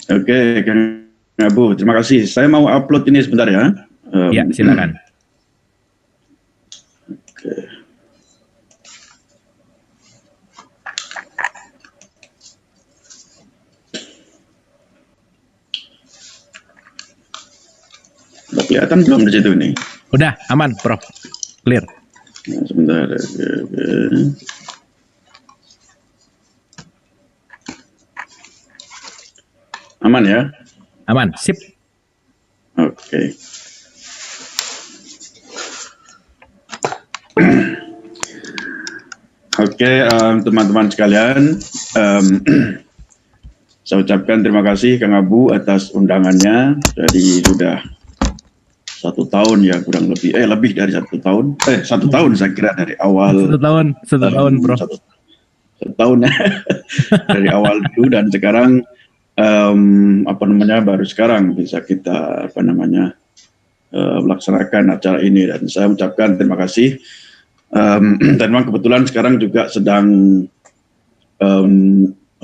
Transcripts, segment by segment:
Oke, Kang Abu, terima kasih. Saya mau upload ini sebentar ya. Ya, silakan. Oke. Udah kelihatan belum di situ ini? Udah, aman, Prof. Clear. Nah, sebentar. Oke. Aman ya? Aman, sip. Oke. Oke, teman-teman sekalian, saya ucapkan terima kasih Kang Abu atas undangannya. Jadi sudah 1 tahun ya, kurang lebih, lebih dari 1 tahun. 1 tahun saya kira dari awal. 1 tahun, Prof. 1 tahun ya, dari awal dulu, dan sekarang baru sekarang bisa kita melaksanakan acara ini, dan saya ucapkan terima kasih. Dan memang kebetulan sekarang juga sedang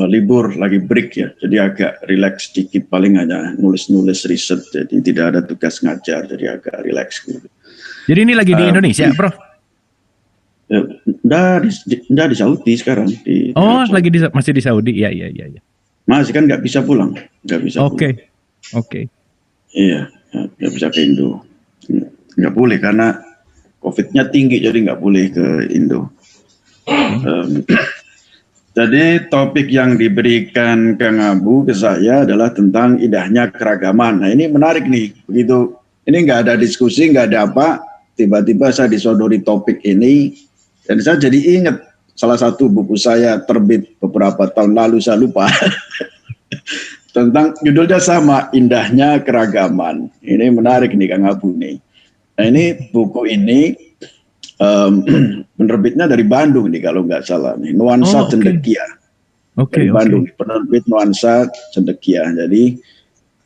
libur, lagi break ya, jadi agak relax sedikit, paling hanya nulis-nulis riset, jadi tidak ada tugas ngajar, jadi agak relax gitu. Jadi ini lagi di Indonesia, Prof? Nggak di Saudi sekarang. Masih di Saudi, iya. Masih kan nggak bisa pulang, nggak bisa. Oke. Iya, nggak bisa ke Indo, nggak boleh karena COVID-nya tinggi, jadi nggak boleh ke Indo. Jadi topik yang diberikan Kang Abu ke saya adalah tentang indahnya keragaman. Nah, ini menarik nih, begitu. Ini nggak ada diskusi, nggak ada apa, tiba-tiba saya disodori topik ini, dan saya jadi ingat salah satu buku saya terbit beberapa tahun lalu, saya lupa. Tentang judulnya sama, Indahnya Keragaman. Ini menarik nih Kang Abu nih. Nah, ini buku ini penerbitnya dari Bandung nih kalau nggak salah nih, Nuansa Cendekia. Dari Bandung, penerbit Nuansa Cendekia. Jadi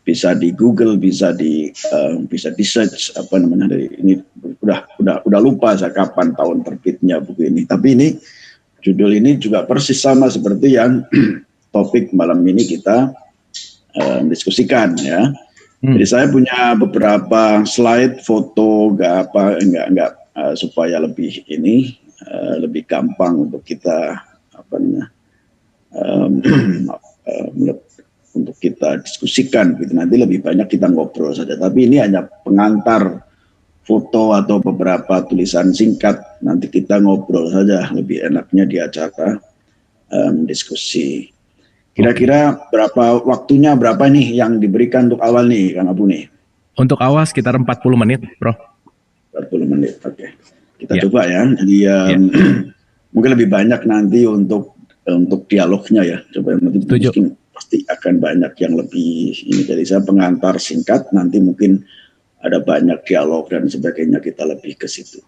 bisa di Google, bisa di search dari ini. Udah lupa saya kapan tahun terbitnya buku ini. Tapi ini judul ini juga persis sama seperti yang topik malam ini kita diskusikan ya. Jadi saya punya beberapa slide foto, enggak supaya lebih lebih gampang untuk kita untuk kita diskusikan gitu. Nanti lebih banyak kita ngobrol saja. Tapi ini hanya pengantar foto atau beberapa tulisan singkat. Nanti kita ngobrol saja, lebih enaknya di acara diskusi. Kira-kira waktunya berapa nih yang diberikan untuk awal nih, Kang Abu nih? Untuk awal sekitar 40 menit, Prof. 40 menit, oke. Kita coba ya. Jadi mungkin lebih banyak nanti untuk dialognya ya. Coba nanti mungkin pasti akan banyak yang lebih ini. Jadi saya pengantar singkat, nanti mungkin ada banyak dialog dan sebagainya, kita lebih ke situ.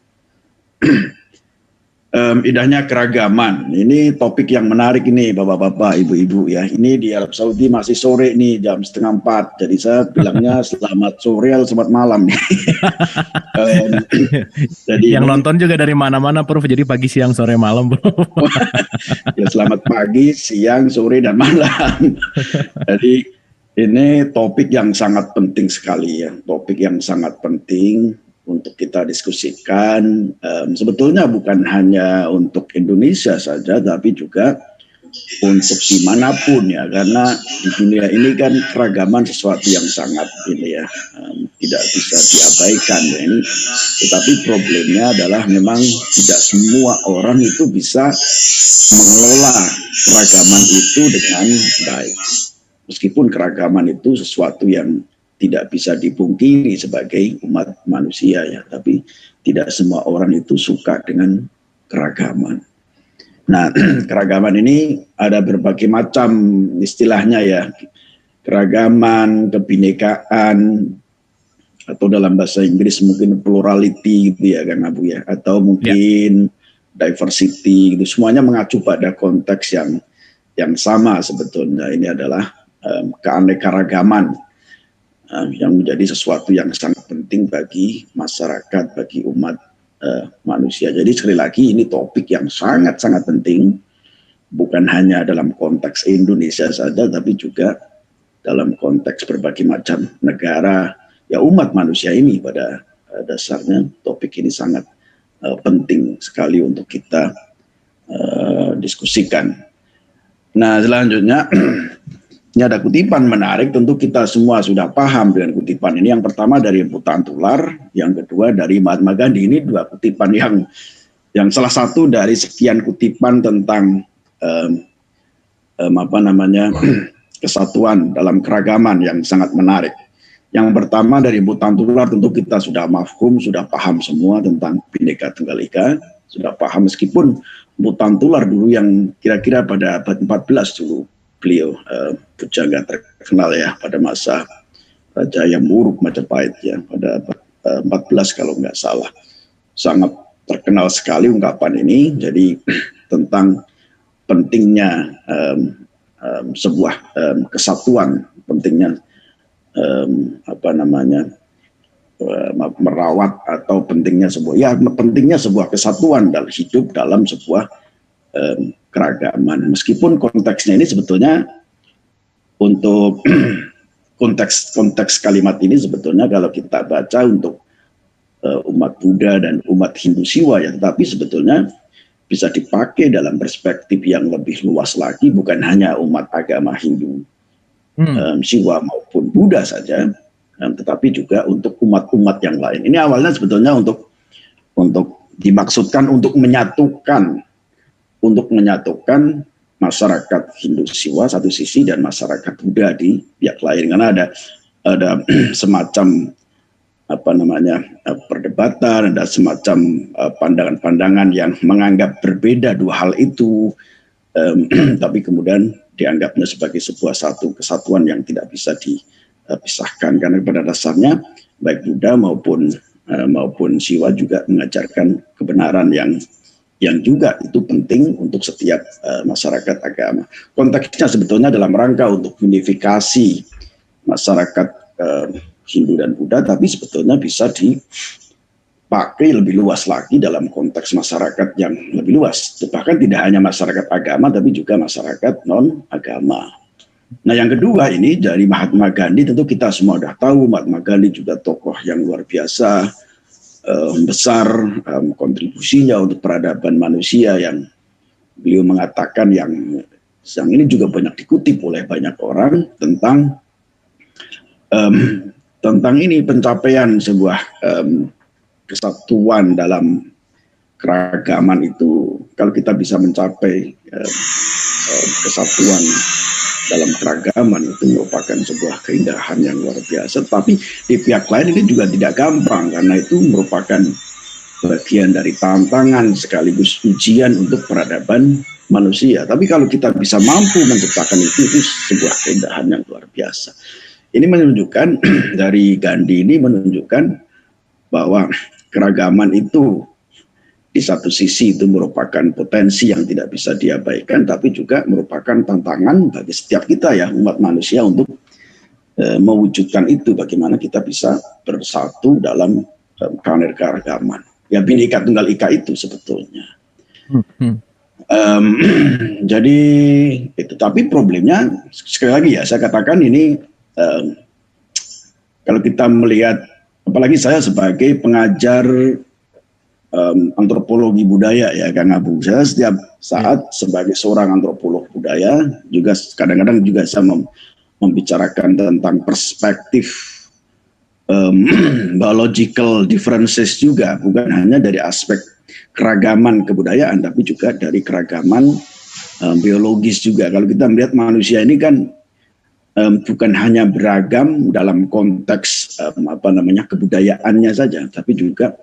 Indahnya keragaman. Ini topik yang menarik ini, bapak-bapak, ibu-ibu ya. Ini di Arab Saudi masih sore nih, jam 3:30. Jadi saya bilangnya selamat sore atau selamat malam nih. Jadi yang nonton juga dari mana-mana, Prof. Jadi pagi, siang, sore, malam, Prof. Ya, selamat pagi, siang, sore, dan malam. Jadi ini topik yang sangat penting sekali ya. Topik yang sangat penting untuk kita diskusikan, sebetulnya bukan hanya untuk Indonesia saja, tapi juga untuk dimanapun ya, karena di dunia ini kan keragaman sesuatu yang sangat tidak bisa diabaikan ya ini. Tetapi problemnya adalah memang tidak semua orang itu bisa mengelola keragaman itu dengan baik. Meskipun keragaman itu sesuatu yang tidak bisa dipungkiri sebagai umat manusia ya, tapi tidak semua orang itu suka dengan keragaman. Nah, keragaman ini ada berbagai macam istilahnya ya. Keragaman, kebinekaan, atau dalam bahasa Inggris mungkin plurality gitu ya Kang Abu ya, atau mungkin diversity gitu. Semuanya mengacu pada konteks yang sama sebetulnya. Ini adalah keanekaragaman yang menjadi sesuatu yang sangat penting bagi masyarakat, bagi umat manusia. Jadi sekali lagi ini topik yang sangat-sangat penting, bukan hanya dalam konteks Indonesia saja, tapi juga dalam konteks berbagai macam negara, ya umat manusia ini pada dasarnya. Topik ini sangat penting sekali untuk kita diskusikan. Nah, selanjutnya ini ada kutipan menarik, tentu kita semua sudah paham dengan kutipan ini. Yang pertama dari Butaan Tular, yang kedua dari Mahatma Gandhi. Ini dua kutipan yang salah satu dari sekian kutipan tentang kesatuan dalam keragaman yang sangat menarik. Yang pertama dari Butaan Tular, tentu kita sudah mafhum, sudah paham semua tentang Bhinneka Tunggal Ika, sudah paham, meskipun Butaan Tular dulu yang kira-kira pada abad 14 dulu beliau pujangga terkenal ya pada masa Raja Yamuruk Majapahit ya, pada abad 14 kalau nggak salah. Sangat terkenal sekali ungkapan ini. Jadi tentang pentingnya sebuah kesatuan, pentingnya merawat atau pentingnya sebuah kesatuan dalam hidup dalam sebuah keragaman. Meskipun konteksnya ini sebetulnya untuk konteks kalimat ini sebetulnya kalau kita baca untuk umat Buddha dan umat Hindu Siwa ya, tetapi sebetulnya bisa dipakai dalam perspektif yang lebih luas lagi, bukan hanya umat agama Hindu Siwa maupun Buddha saja, tetapi juga untuk umat-umat yang lain. Ini awalnya sebetulnya untuk dimaksudkan untuk menyatukan masyarakat Hindu Siwa satu sisi dan masyarakat Buddha di pihak lain, karena ada semacam perdebatan, ada semacam pandangan-pandangan yang menganggap berbeda dua hal itu, tapi kemudian dianggapnya sebagai sebuah satu kesatuan yang tidak bisa dipisahkan, karena pada dasarnya baik Buddha maupun Siwa juga mengajarkan kebenaran yang juga itu penting untuk setiap masyarakat agama. Konteksnya sebetulnya dalam rangka untuk unifikasi masyarakat Hindu dan Buddha, tapi sebetulnya bisa dipakai lebih luas lagi dalam konteks masyarakat yang lebih luas. Bahkan tidak hanya masyarakat agama, tapi juga masyarakat non-agama. Nah, yang kedua ini dari Mahatma Gandhi, tentu kita semua sudah tahu Mahatma Gandhi juga tokoh yang luar biasa, besar kontribusinya untuk peradaban manusia, yang beliau mengatakan yang ini juga banyak dikutip oleh banyak orang tentang ini pencapaian sebuah kesatuan dalam keragaman itu. Kalau kita bisa mencapai kesatuan dalam keragaman, itu merupakan sebuah keindahan yang luar biasa. Tapi di pihak lain ini juga tidak gampang, karena itu merupakan bagian dari tantangan sekaligus ujian untuk peradaban manusia. Tapi kalau kita bisa mampu menciptakan itu sebuah keindahan yang luar biasa. Ini menunjukkan dari Gandhi ini menunjukkan bahwa keragaman itu di satu sisi itu merupakan potensi yang tidak bisa diabaikan, tapi juga merupakan tantangan bagi setiap kita ya, umat manusia, untuk mewujudkan itu. Bagaimana kita bisa bersatu dalam keanekaragaman. Ya, Bhinneka Tunggal Ika itu sebetulnya. Jadi itu. Tapi problemnya sekali lagi ya, saya katakan ini kalau kita melihat, apalagi saya sebagai pengajar antropologi budaya ya Kang Abu, saya setiap saat sebagai seorang antropolog budaya juga kadang-kadang juga saya membicarakan tentang perspektif biological differences juga, bukan hanya dari aspek keragaman kebudayaan, tapi juga dari keragaman biologis juga. Kalau kita melihat manusia ini kan bukan hanya beragam dalam konteks kebudayaannya saja, tapi juga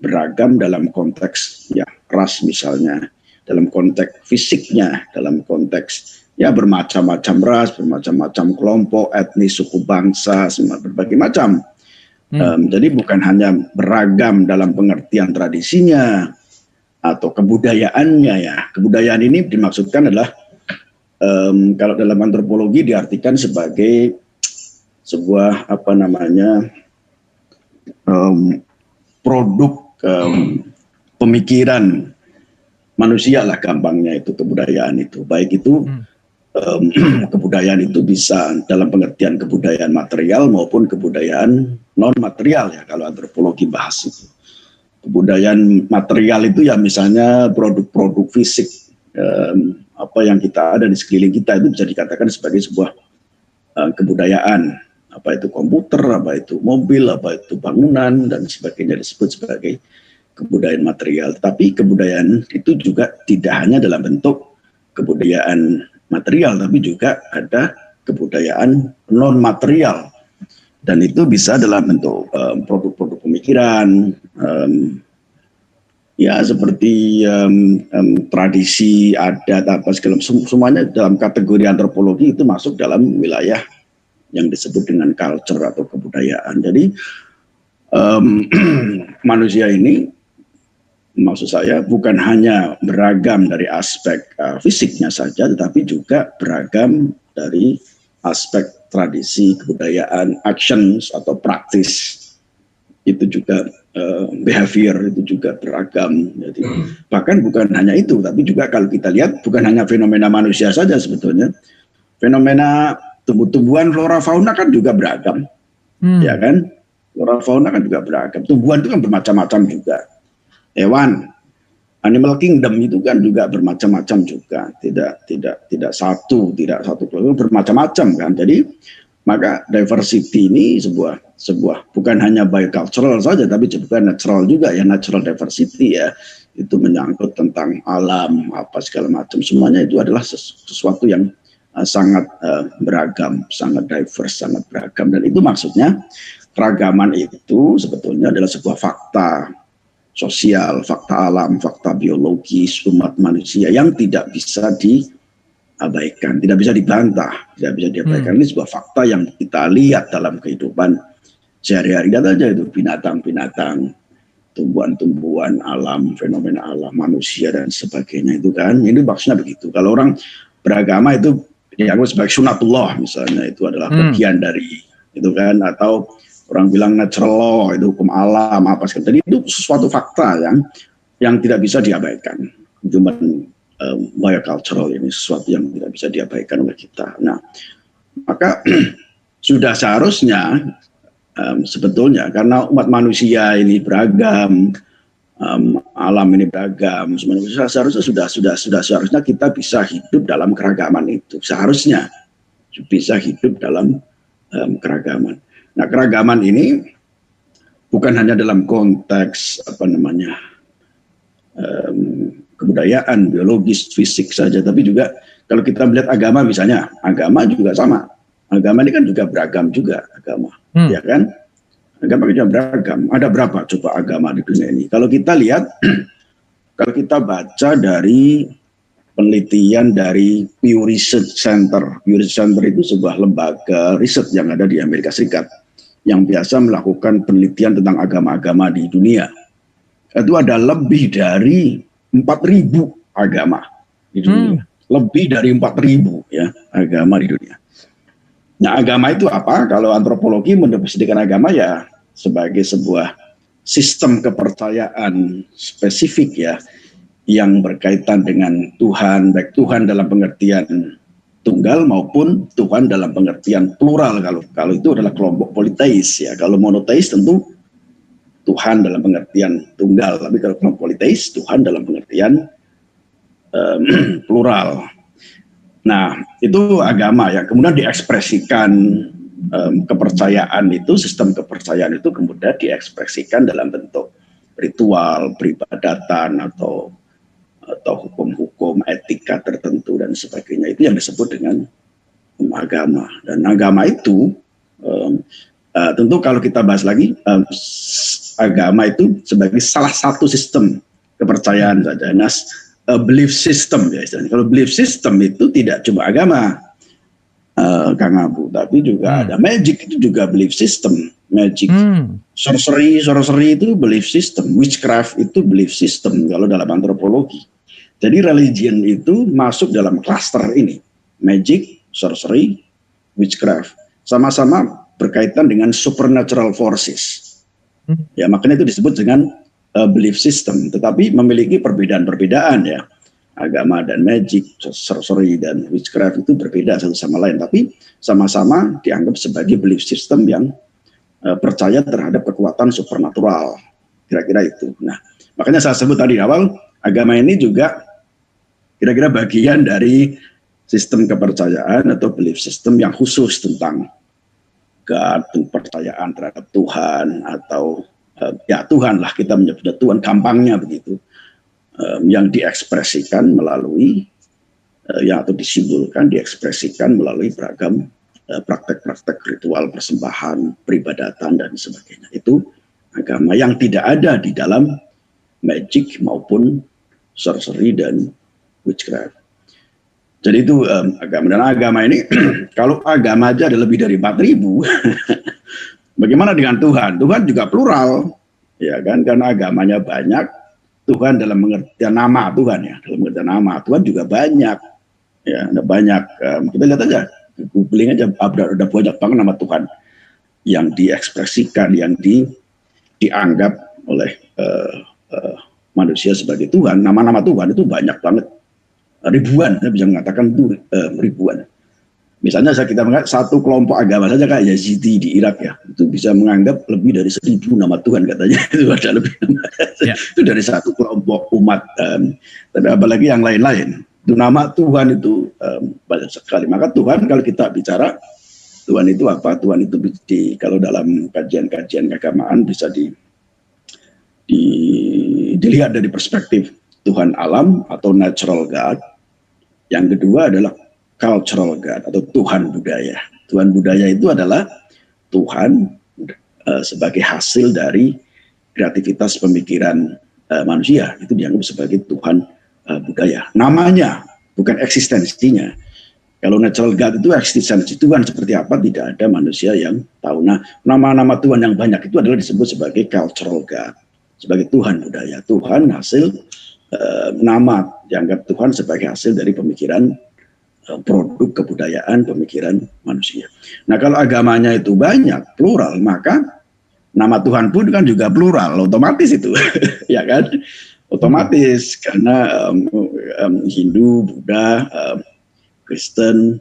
beragam dalam konteks ya ras misalnya, dalam konteks fisiknya, dalam konteks ya bermacam-macam ras, bermacam-macam kelompok, etnis, suku bangsa, berbagai macam. Jadi bukan hanya beragam dalam pengertian tradisinya atau kebudayaannya ya. Kebudayaan ini dimaksudkan adalah kalau dalam antropologi diartikan sebagai sebuah produk pemikiran manusia lah gampangnya, itu kebudayaan itu. Baik itu kebudayaan itu bisa dalam pengertian kebudayaan material maupun kebudayaan non material ya kalau antropologi bahas itu. Kebudayaan material itu ya misalnya produk-produk fisik, apa yang kita ada di sekeliling kita itu bisa dikatakan sebagai sebuah kebudayaan, apa itu komputer, apa itu mobil, apa itu bangunan dan sebagainya disebut sebagai kebudayaan material. Tapi kebudayaan itu juga tidak hanya dalam bentuk kebudayaan material, tapi juga ada kebudayaan non material. Dan itu bisa dalam bentuk produk-produk pemikiran, ya seperti tradisi, adat, apa segala semuanya dalam kategori antropologi itu masuk dalam wilayah yang disebut dengan culture atau kebudayaan. Jadi manusia ini, maksud saya bukan hanya beragam dari aspek fisiknya saja, tetapi juga beragam dari aspek tradisi, kebudayaan, actions atau praktis, itu juga behavior itu juga beragam. Jadi bahkan bukan hanya itu, tapi juga kalau kita lihat bukan hanya fenomena manusia saja sebetulnya, fenomena tumbuh-tumbuhan flora fauna kan juga beragam, ya kan? Flora fauna kan juga beragam. Tumbuhan itu kan bermacam-macam juga. Hewan, animal kingdom itu kan juga bermacam-macam juga, tidak satu bermacam-macam kan. Jadi maka diversity ini sebuah bukan hanya biocultural saja, tapi juga natural juga ya, natural diversity ya, itu menyangkut tentang alam apa segala macam, semuanya itu adalah sesuatu yang sangat beragam, sangat diverse, sangat beragam. Dan itu maksudnya keragaman itu sebetulnya adalah sebuah fakta sosial, fakta alam, fakta biologis umat manusia yang tidak bisa diabaikan, tidak bisa dibantah, tidak bisa diabaikan. Ini sebuah fakta yang kita lihat dalam kehidupan sehari-hari. Lihat aja itu binatang-binatang, tumbuhan-tumbuhan, alam, fenomena alam, manusia dan sebagainya itu kan. Ini maksudnya begitu. Kalau orang beragama itu dianggap sebagai sunatullah misalnya, itu adalah bagian dari itu kan, atau orang bilang natural law, itu hukum alam apa segala. Jadi itu sesuatu fakta yang tidak bisa diabaikan. Human biocultural ini sesuatu yang tidak bisa diabaikan oleh kita. Nah, maka sudah seharusnya sebetulnya karena umat manusia ini beragam, alam ini beragam, seharusnya kita bisa hidup dalam keragaman itu. Seharusnya bisa hidup dalam keragaman. Nah, keragaman ini bukan hanya dalam konteks kebudayaan, biologis, fisik saja, tapi juga kalau kita melihat agama misalnya, agama juga sama. Agama ini kan juga beragam juga agama, ya kan? Agama juga beragam. Ada berapa coba agama di dunia ini? Kalau kita lihat, kalau kita baca dari penelitian dari Pew Research Center. Pew Research Center itu sebuah lembaga riset yang ada di Amerika Serikat yang biasa melakukan penelitian tentang agama-agama di dunia. Itu ada lebih dari 4.000 agama di dunia. Lebih dari 4.000 ya agama di dunia. Nah, agama itu apa? Kalau antropologi mendefinisikan agama ya sebagai sebuah sistem kepercayaan spesifik ya, yang berkaitan dengan Tuhan, baik Tuhan dalam pengertian tunggal maupun Tuhan dalam pengertian plural. Kalau itu adalah kelompok politeis ya. Kalau monoteis tentu Tuhan dalam pengertian tunggal, tapi kalau kelompok politeis Tuhan dalam pengertian plural. Nah, itu agama ya. Kemudian diekspresikan kepercayaan itu, sistem kepercayaan itu kemudian diekspresikan dalam bentuk ritual, peribadatan atau hukum-hukum etika tertentu dan sebagainya. Itu yang disebut dengan agama. Dan agama itu tentu kalau kita bahas lagi, agama itu sebagai salah satu sistem kepercayaan saja. Nah, belief system ya istilahnya. Kalau belief system itu tidak cuma agama, Kang Abu, tapi juga ada magic, itu juga belief system. Magic, sorcery itu belief system, witchcraft itu belief system kalau dalam antropologi. Jadi religion itu masuk dalam klaster ini, magic, sorcery, witchcraft, sama-sama berkaitan dengan supernatural forces. Ya, makanya itu disebut dengan belief system, tetapi memiliki perbedaan-perbedaan ya. agama dan magic, sorcery dan witchcraft itu berbeda satu sama lain, tapi sama-sama dianggap sebagai belief system yang percaya terhadap kekuatan supernatural, kira-kira itu. Nah, makanya saya sebut tadi awal, agama ini juga kira-kira bagian dari sistem kepercayaan atau belief system yang khusus tentang God, kepercayaan terhadap Tuhan, atau ya Tuhan lah, kita menyebutnya Tuhan, gampangnya begitu, yang diekspresikan melalui yang atau disimbolkan, diekspresikan melalui beragam praktek-praktek ritual persembahan, peribadatan dan sebagainya. Itu agama yang tidak ada di dalam magic maupun sorcery dan witchcraft. Jadi itu agama. Dan agama ini, kalau agama aja ada lebih dari 4.000, bagaimana dengan Tuhan? Tuhan juga plural, ya kan? Karena agamanya banyak. Tuhan dalam pengertian nama Tuhan, ya, dalam pengertian nama Tuhan juga banyak, ya, ada banyak. Kita lihat aja, googling aja, ada banyak banget nama Tuhan yang diekspresikan, yang dianggap oleh manusia sebagai Tuhan. Nama-nama Tuhan itu banyak banget. Ribuan, saya bisa mengatakan itu ribuan. Misalnya kita menganggap satu kelompok agama saja kayak Yazidi di Irak, ya, itu bisa menganggap lebih dari 1.000 nama Tuhan katanya. Itu ada lebih nama. Ya. Itu dari satu kelompok umat. Tapi apalagi yang lain-lain. Itu nama Tuhan itu banyak sekali. Maka Tuhan, kalau kita bicara Tuhan itu apa? Tuhan itu kalau dalam kajian-kajian keagamaan bisa dilihat dari perspektif Tuhan alam atau natural God. Yang kedua adalah cultural God atau Tuhan budaya. Tuhan budaya itu adalah Tuhan sebagai hasil dari kreativitas pemikiran manusia. Itu dianggap sebagai Tuhan budaya. Namanya, bukan eksistensinya. Kalau natural God itu eksistensi Tuhan seperti apa, tidak ada manusia yang tahu. Nah, nama-nama Tuhan yang banyak itu adalah disebut sebagai cultural God, sebagai Tuhan budaya. Tuhan hasil nama, dianggap Tuhan sebagai hasil dari pemikiran, produk kebudayaan, pemikiran manusia. Nah, kalau agamanya itu banyak, plural, maka nama Tuhan pun kan juga plural, otomatis itu, ya kan? Otomatis, karena Hindu, Buddha, Kristen,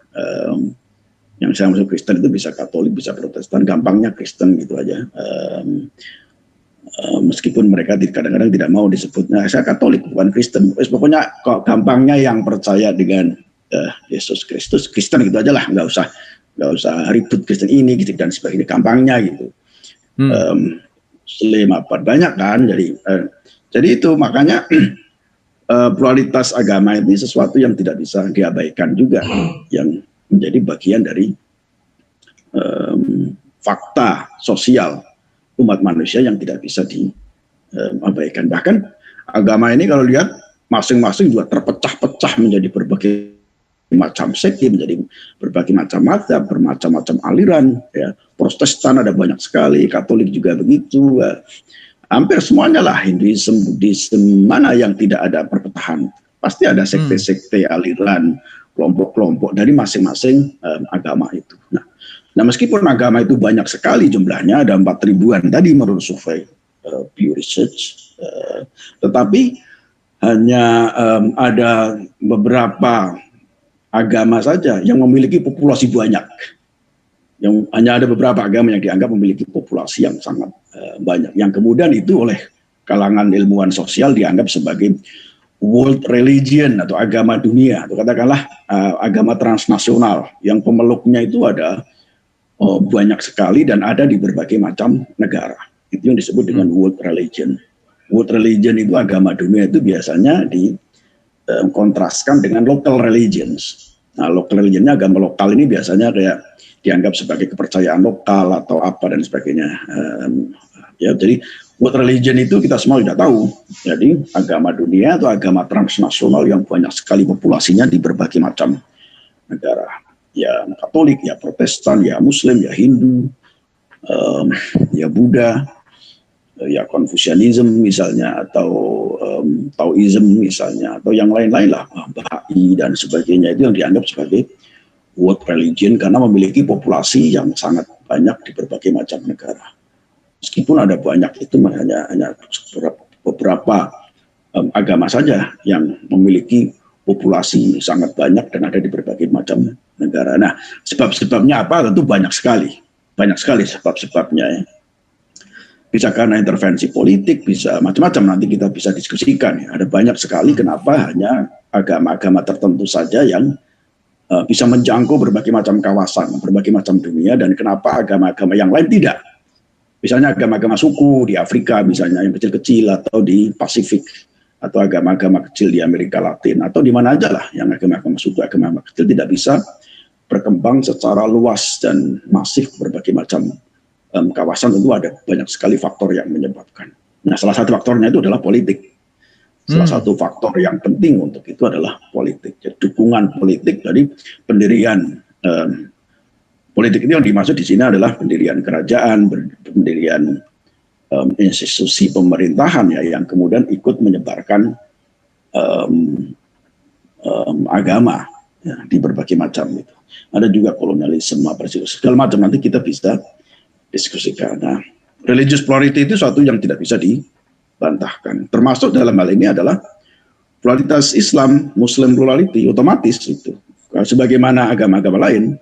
yang saya maksud Kristen itu bisa Katolik, bisa Protestan, gampangnya Kristen gitu aja. Meskipun mereka kadang-kadang tidak mau disebutnya saya Katolik bukan Kristen, pokoknya kok gampangnya yang percaya dengan Yesus Kristus Kristen gitu aja lah, nggak usah ribut Kristen ini gitu dan sebagainya, gampangnya gitu. Muslim apa banyak kan, jadi itu makanya pluralitas agama ini sesuatu yang tidak bisa diabaikan juga, yang menjadi bagian dari fakta sosial umat manusia yang tidak bisa diabaikan. Bahkan agama ini kalau lihat masing-masing juga terpecah-pecah menjadi berbagai macam sekte, menjadi berbagai macam mazhab, bermacam-macam aliran. Ya. Protestan ada banyak sekali, Katolik juga begitu. Hampir semuanya lah, Hinduisme, Buddhisme, mana yang tidak ada perpecahan. Pasti ada sekte-sekte, aliran, kelompok-kelompok dari masing-masing agama itu. Nah, meskipun agama itu banyak sekali jumlahnya, ada 4.000-an tadi menurut survei Pew Research, tetapi hanya ada beberapa agama saja yang memiliki populasi banyak. Yang hanya ada beberapa agama yang dianggap memiliki populasi yang sangat banyak. Yang kemudian itu oleh kalangan ilmuwan sosial dianggap sebagai world religion atau agama dunia, atau katakanlah agama transnasional yang pemeluknya itu ada banyak sekali dan ada di berbagai macam negara. Itu yang disebut dengan world religion. World religion itu agama dunia itu biasanya dikontraskan dengan local religions. Nah, local religionnya, agama lokal ini biasanya kayak dianggap sebagai kepercayaan lokal atau apa dan sebagainya. Ya, jadi world religion itu kita semua sudah tahu. Jadi agama dunia atau agama transnasional yang banyak sekali populasinya di berbagai macam negara. Ya Katolik, ya Protestan, ya Muslim, ya Hindu, ya Buddha, ya Konfusianisme misalnya, atau Taoism misalnya, atau yang lain-lain lah, Baha'i dan sebagainya, itu yang dianggap sebagai world religion karena memiliki populasi yang sangat banyak di berbagai macam negara. Meskipun ada banyak, itu hanya beberapa agama saja yang memiliki populasi sangat banyak dan ada di berbagai macam negara. Nah, sebab-sebabnya apa? Tentu banyak sekali sebab-sebabnya ya. Bisa karena intervensi politik, bisa macam-macam, nanti kita bisa diskusikan ya. Ada banyak sekali kenapa hanya agama-agama tertentu saja yang bisa menjangkau berbagai macam kawasan, berbagai macam dunia, dan kenapa agama-agama yang lain tidak. Misalnya agama-agama suku di Afrika misalnya yang kecil-kecil, atau di Pasifik, atau agama-agama kecil di Amerika Latin, atau di mana aja lah yang agama-agama suku, agama kecil tidak bisa berkembang secara luas dan masif berbagai macam kawasan. Tentu ada banyak sekali faktor yang menyebabkan. Nah, salah satu faktornya itu adalah politik. Salah satu faktor yang penting untuk itu adalah politik. Jadi, dukungan politik dari pendirian politik itu yang dimaksud di sini adalah pendirian kerajaan, pendirian institusi pemerintahan ya, yang kemudian ikut menyebarkan agama ya, di berbagai macam itu. Ada juga kolonialisme, segala macam, nanti kita bisa diskusikan. Nah, religious plurality itu suatu yang tidak bisa dibantahkan. Termasuk dalam hal ini adalah pluralitas Islam, Muslim plurality, otomatis itu. Sebagaimana agama-agama lain,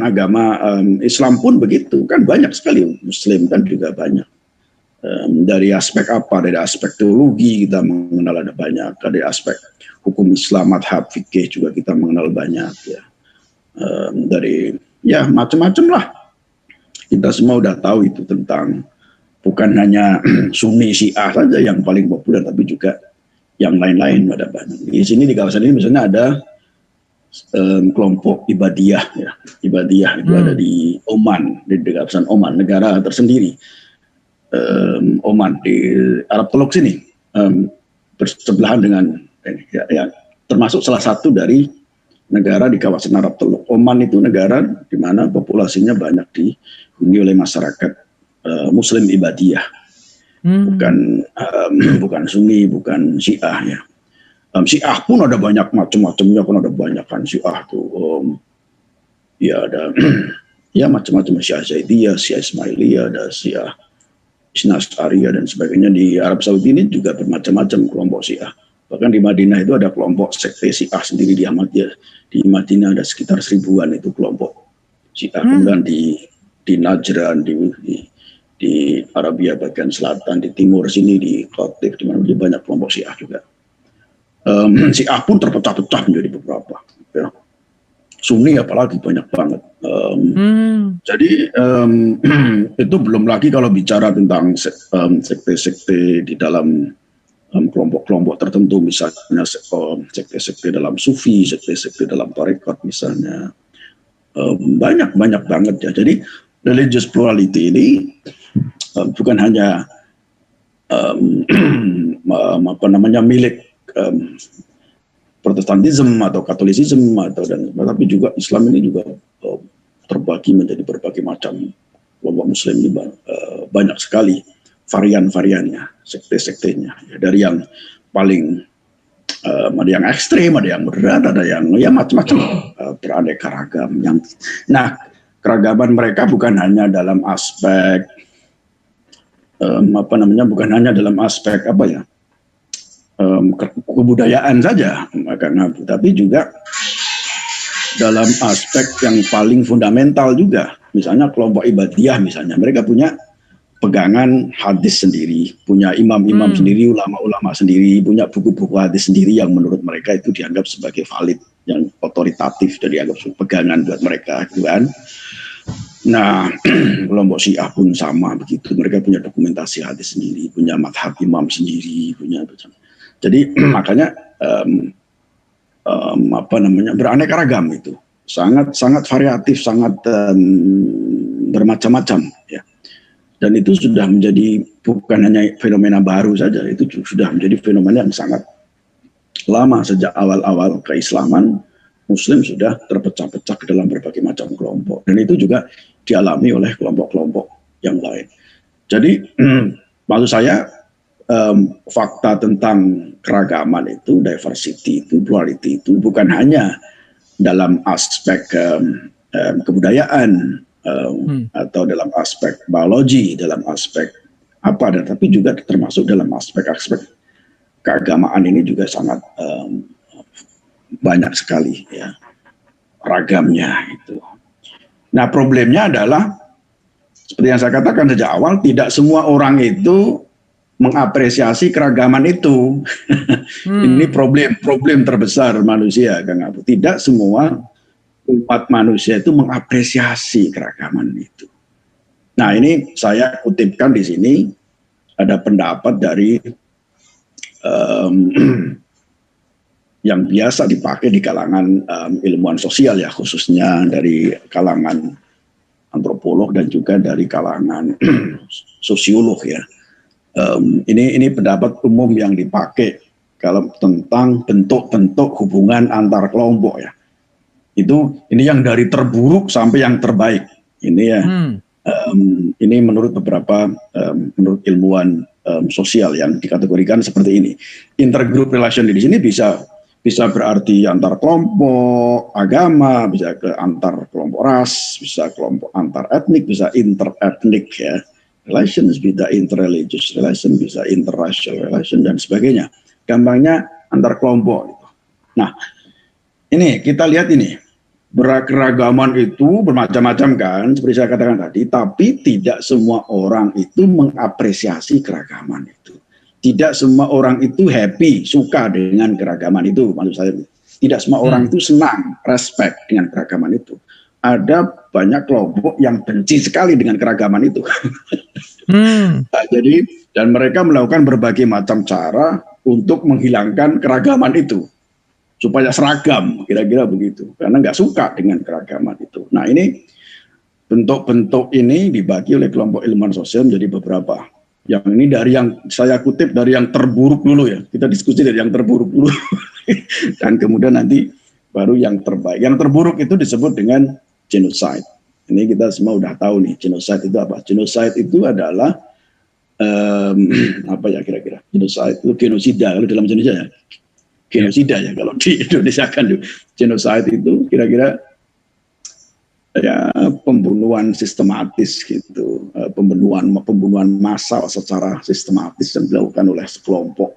agama Islam pun begitu. Kan banyak sekali Muslim kan juga banyak. Dari aspek apa? Dari aspek teologi kita mengenal ada banyak. Dari aspek hukum Islam, madhab, fikih juga kita mengenal banyak. Ya. Dari ya macam-macam lah. Kita semua udah tahu itu tentang bukan hanya Sunni Syiah saja yang paling populer, tapi juga yang lain-lain ada banyak. Di sini di kawasan ini misalnya ada kelompok Ibadiyah ya. Ibadiyah itu ada di Oman, di kawasan Oman, negara tersendiri. Oman di Arab Teluk sini, bersebelahan dengan ya, termasuk salah satu dari negara di kawasan Arab Teluk. Oman itu negara di mana populasinya banyak dihuni oleh masyarakat Muslim Ibadiyah, bukan Sunni, bukan Syiah ya. Syiah pun ada banyak macam-macamnya, kan ada banyak kan Syiah tuh. Ya ada ya macam-macam, Syiah Zaidiyah, Syiah Ismailiyah, ada Syiah Isna Asy'ariyah dan sebagainya. Di Arab Saudi ini juga bermacam-macam kelompok Syiah. Bahkan di Madinah itu ada kelompok sekte Syiah sendiri di Ahmadiyah. Di Madinah ada sekitar 1000-an itu kelompok Syiah. Kemudian di Najran, di Arabia bagian selatan, di timur sini, di Qatif, di mana banyak kelompok Syiah juga. Syiah pun terpecah-pecah menjadi beberapa. Ya. Sunni apalagi banyak banget. Jadi itu belum lagi kalau bicara tentang sekte-sekte di dalam kelompok-kelompok tertentu, misalnya sekte-sekte dalam sufi, sekte-sekte dalam tarekat misalnya, banyak banget ya. Jadi religious plurality ini bukan hanya milik Protestantisme atau Katolisisme tapi juga Islam ini juga terbagi menjadi berbagai macam kelompok Muslim ini, banyak sekali varian-variannya, sekte-sektenya ya, dari yang paling ada yang ekstrem, ada yang moderat, ada yang ya macam-macam, beraneka ragam. Nah, keragaman mereka bukan hanya dalam aspek bukan hanya dalam aspek kebudayaan saja, tapi juga dalam aspek yang paling fundamental juga. Misalnya kelompok Ibadiyah misalnya, mereka punya pegangan hadis sendiri, punya imam-imam sendiri, ulama-ulama sendiri, punya buku-buku hadis sendiri yang menurut mereka itu dianggap sebagai valid, yang otoritatif, dan dianggap pegangan buat mereka, gitu kan. Nah, kelompok Syiah pun sama begitu, mereka punya dokumentasi hadis sendiri, punya madhab imam sendiri, punya. Jadi makanya beraneka ragam itu, sangat variatif, sangat bermacam-macam ya. Dan itu sudah menjadi bukan hanya fenomena baru saja, itu sudah menjadi fenomena yang sangat lama. Sejak awal-awal keislaman, Muslim sudah terpecah-pecah ke dalam berbagai macam kelompok, dan itu juga dialami oleh kelompok-kelompok yang lain. Jadi maksud saya, fakta tentang keragaman itu, diversity itu, plurality itu bukan hanya dalam aspek kebudayaan atau dalam aspek biologi, dalam aspek tapi juga termasuk dalam aspek keagamaan ini juga sangat banyak sekali ya ragamnya itu. Nah, problemnya adalah seperti yang saya katakan sejak awal, tidak semua orang itu mengapresiasi keragaman itu. Ini problem terbesar manusia, Kang Abu. Tidak semua umat manusia itu mengapresiasi keragaman itu. Nah, ini saya kutipkan di sini ada pendapat dari yang biasa dipakai di kalangan ilmuwan sosial ya, khususnya dari kalangan antropolog dan juga dari kalangan sosiolog ya. Ini pendapat umum yang dipakai kalau tentang bentuk-bentuk hubungan antar kelompok ya. Ini yang dari terburuk sampai yang terbaik. Ini ya. Ini menurut beberapa menurut ilmuwan sosial yang dikategorikan seperti ini. Intergroup relation di sini bisa berarti antar kelompok agama, bisa ke antar kelompok ras, bisa kelompok antar etnik, bisa interetnik ya. Relations bisa interreligious relation, bisa interracial relation dan sebagainya. Gampangnya antar kelompok. Nah, ini kita lihat ini. Keragaman itu bermacam-macam kan, seperti saya katakan tadi, tapi tidak semua orang itu mengapresiasi keragaman itu. Tidak semua orang itu happy, suka dengan keragaman itu, maksud saya. Tidak semua orang itu senang, respect dengan keragaman itu. Ada banyak kelompok yang benci sekali dengan keragaman itu. Nah, jadi, dan mereka melakukan berbagai macam cara untuk menghilangkan keragaman itu. Supaya seragam, kira-kira begitu. Karena nggak suka dengan keragaman itu. Nah, ini bentuk-bentuk ini dibagi oleh kelompok ilmuwan sosial menjadi beberapa. Yang ini dari yang saya kutip dari yang terburuk dulu ya. Kita diskusi dari yang terburuk dulu. Dan kemudian nanti baru yang terbaik. Yang terburuk itu disebut dengan genocide. Ini kita semua udah tahu nih, genocide itu apa? Genocide itu adalah apa ya kira-kira? Genocide itu genosida kalau dalam Indonesia ya. Genosida ya kalau di Indonesia kan genocide itu kira-kira ya pembunuhan sistematis gitu, pembunuhan massal secara sistematis yang dilakukan oleh sekelompok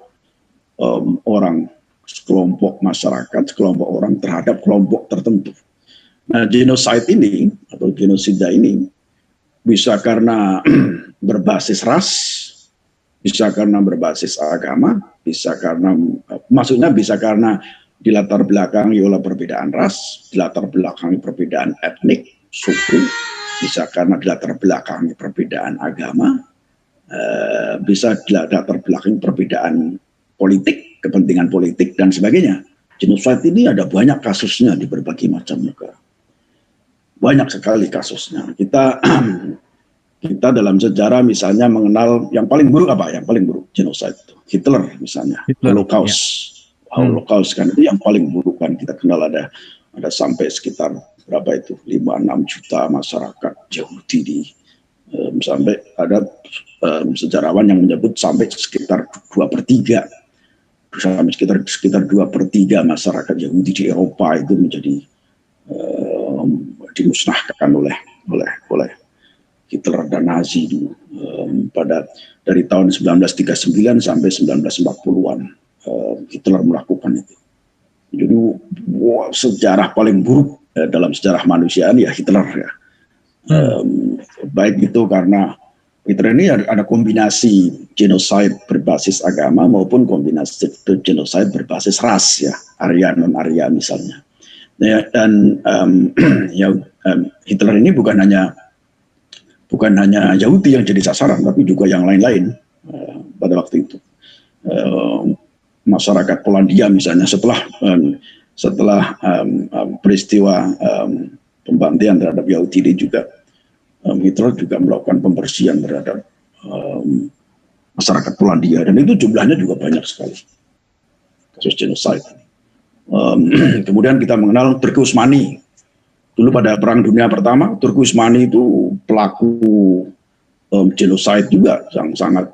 orang, sekelompok masyarakat, sekelompok orang terhadap kelompok tertentu. Nah, genocide ini atau genosida ini bisa karena berbasis ras, bisa karena berbasis agama, bisa karena maksudnya bisa karena dilatar belakangi oleh perbedaan ras, dilatar belakangi perbedaan etnik, suku, bisa karena dilatar belakangi perbedaan agama, bisa dilatar belakangi perbedaan politik, kepentingan politik dan sebagainya. Genocide ini ada banyak kasusnya di berbagai macam negara. Banyak sekali kasusnya. Kita dalam sejarah misalnya mengenal yang paling buruk apa? Yang paling buruk genocide itu. Hitler misalnya, Holocaust. Ya. Holocaust kan itu yang paling buruk kan kita kenal ada sampai sekitar berapa itu 5-6 juta masyarakat Yahudi di sampai ada sejarawan yang menyebut sampai sekitar 2/3 sampai sekitar 2/3 masyarakat Yahudi di Eropa itu menjadi dimusnahkan oleh Hitler dan Nazi dulu dari tahun 1939 sampai 1940-an Hitler melakukan itu. Jadi sejarah paling buruk dalam sejarah manusiaan ya Hitler ya. Baik itu karena Hitler ini ada kombinasi genocide berbasis agama maupun kombinasi genocide berbasis ras ya, Arya non Arya misalnya. Ya, dan Hitler ini bukan hanya Yahudi yang jadi sasaran, tapi juga yang lain-lain pada waktu itu. Masyarakat Polandia misalnya setelah peristiwa pembantian terhadap Yahudi ini juga Hitler juga melakukan pembersihan terhadap masyarakat Polandia dan itu jumlahnya juga banyak sekali kasus genocide. Kemudian kita mengenal Turki Utsmani. Dulu pada Perang Dunia Pertama, Turki Utsmani itu pelaku genocide juga yang sangat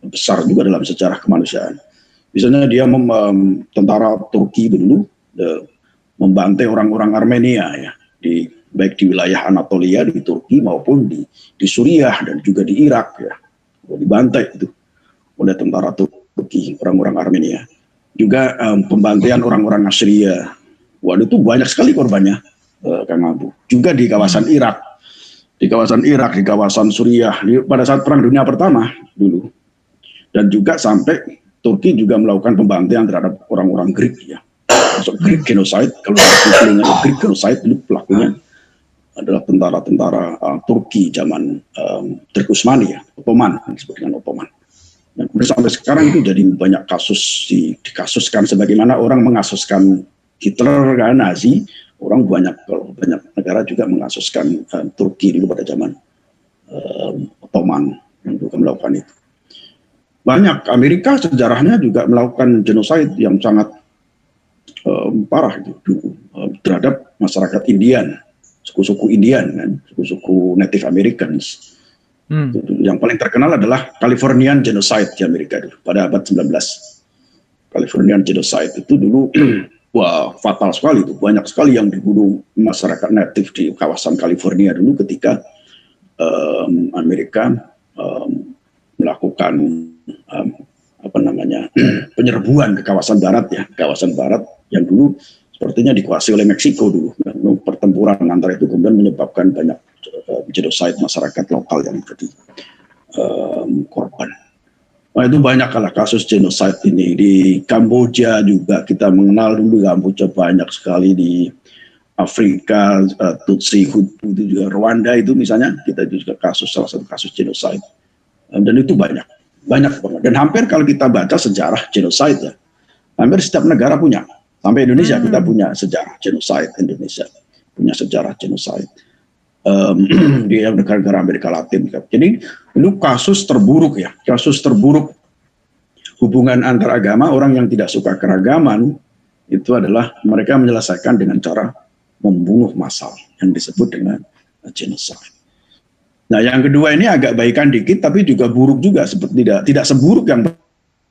besar juga dalam sejarah kemanusiaan. Misalnya dia tentara Turki dulu membantai orang-orang Armenia ya, baik di wilayah Anatolia di Turki maupun di Suriah dan juga di Irak ya, dibantai itu oleh tentara Turki. Turki, orang-orang Armenia. Juga pembantaian orang-orang Assyria. Waduh, itu banyak sekali korbannya, Kang Abu. Juga di kawasan Irak, di kawasan Suriah, pada saat Perang Dunia Pertama dulu. Dan juga sampai Turki juga melakukan pembantaian terhadap orang-orang Greek, ya. Masuk Greek genocide, kalau Greek genocide dulu pelakunya adalah tentara-tentara Turki zaman Turk Utsmani, ya, Ottoman, disebut dengan Ottoman. Dan sampai sekarang itu jadi banyak kasus dikasuskan, sebagaimana orang mengasuskan Hitler, kan, Nazi, orang banyak negara juga mengasuskan Turki dulu pada zaman Ottoman yang juga melakukan itu. Banyak, Amerika sejarahnya juga melakukan genosida yang sangat parah gitu, terhadap masyarakat Indian, suku-suku Indian, kan, suku-suku Native Americans. Yang paling terkenal adalah Californian Genocide di Amerika dulu, pada abad 19. Californian Genocide itu dulu wah, fatal sekali itu, banyak sekali yang dibunuh masyarakat native di kawasan California dulu ketika Amerika melakukan penyerbuan ke kawasan barat, ya, kawasan barat yang dulu sepertinya dikuasai oleh Meksiko dulu. Pertempuran antara itu kemudian menyebabkan banyak genocide masyarakat lokal yang menjadi korban. Nah, itu banyak kalah kasus genocide ini. Di Kamboja juga kita mengenal dulu, Kamboja banyak sekali. Di Afrika, Tutsi, Hutu, itu juga Rwanda itu misalnya, kita juga salah satu kasus genocide. Dan itu banyak banget. Dan hampir kalau kita baca sejarah genocide, ya, hampir setiap negara punya. Sampai Indonesia kita punya sejarah genocide, Indonesia punya sejarah genocide. Di negara-negara Amerika Latin. Jadi itu kasus terburuk, ya, kasus terburuk hubungan antar agama. Orang yang tidak suka keragaman itu adalah mereka menyelesaikan dengan cara membunuh massal yang disebut dengan genocide. Nah, yang kedua ini agak baikan dikit, tapi juga buruk juga, seperti tidak seburuk yang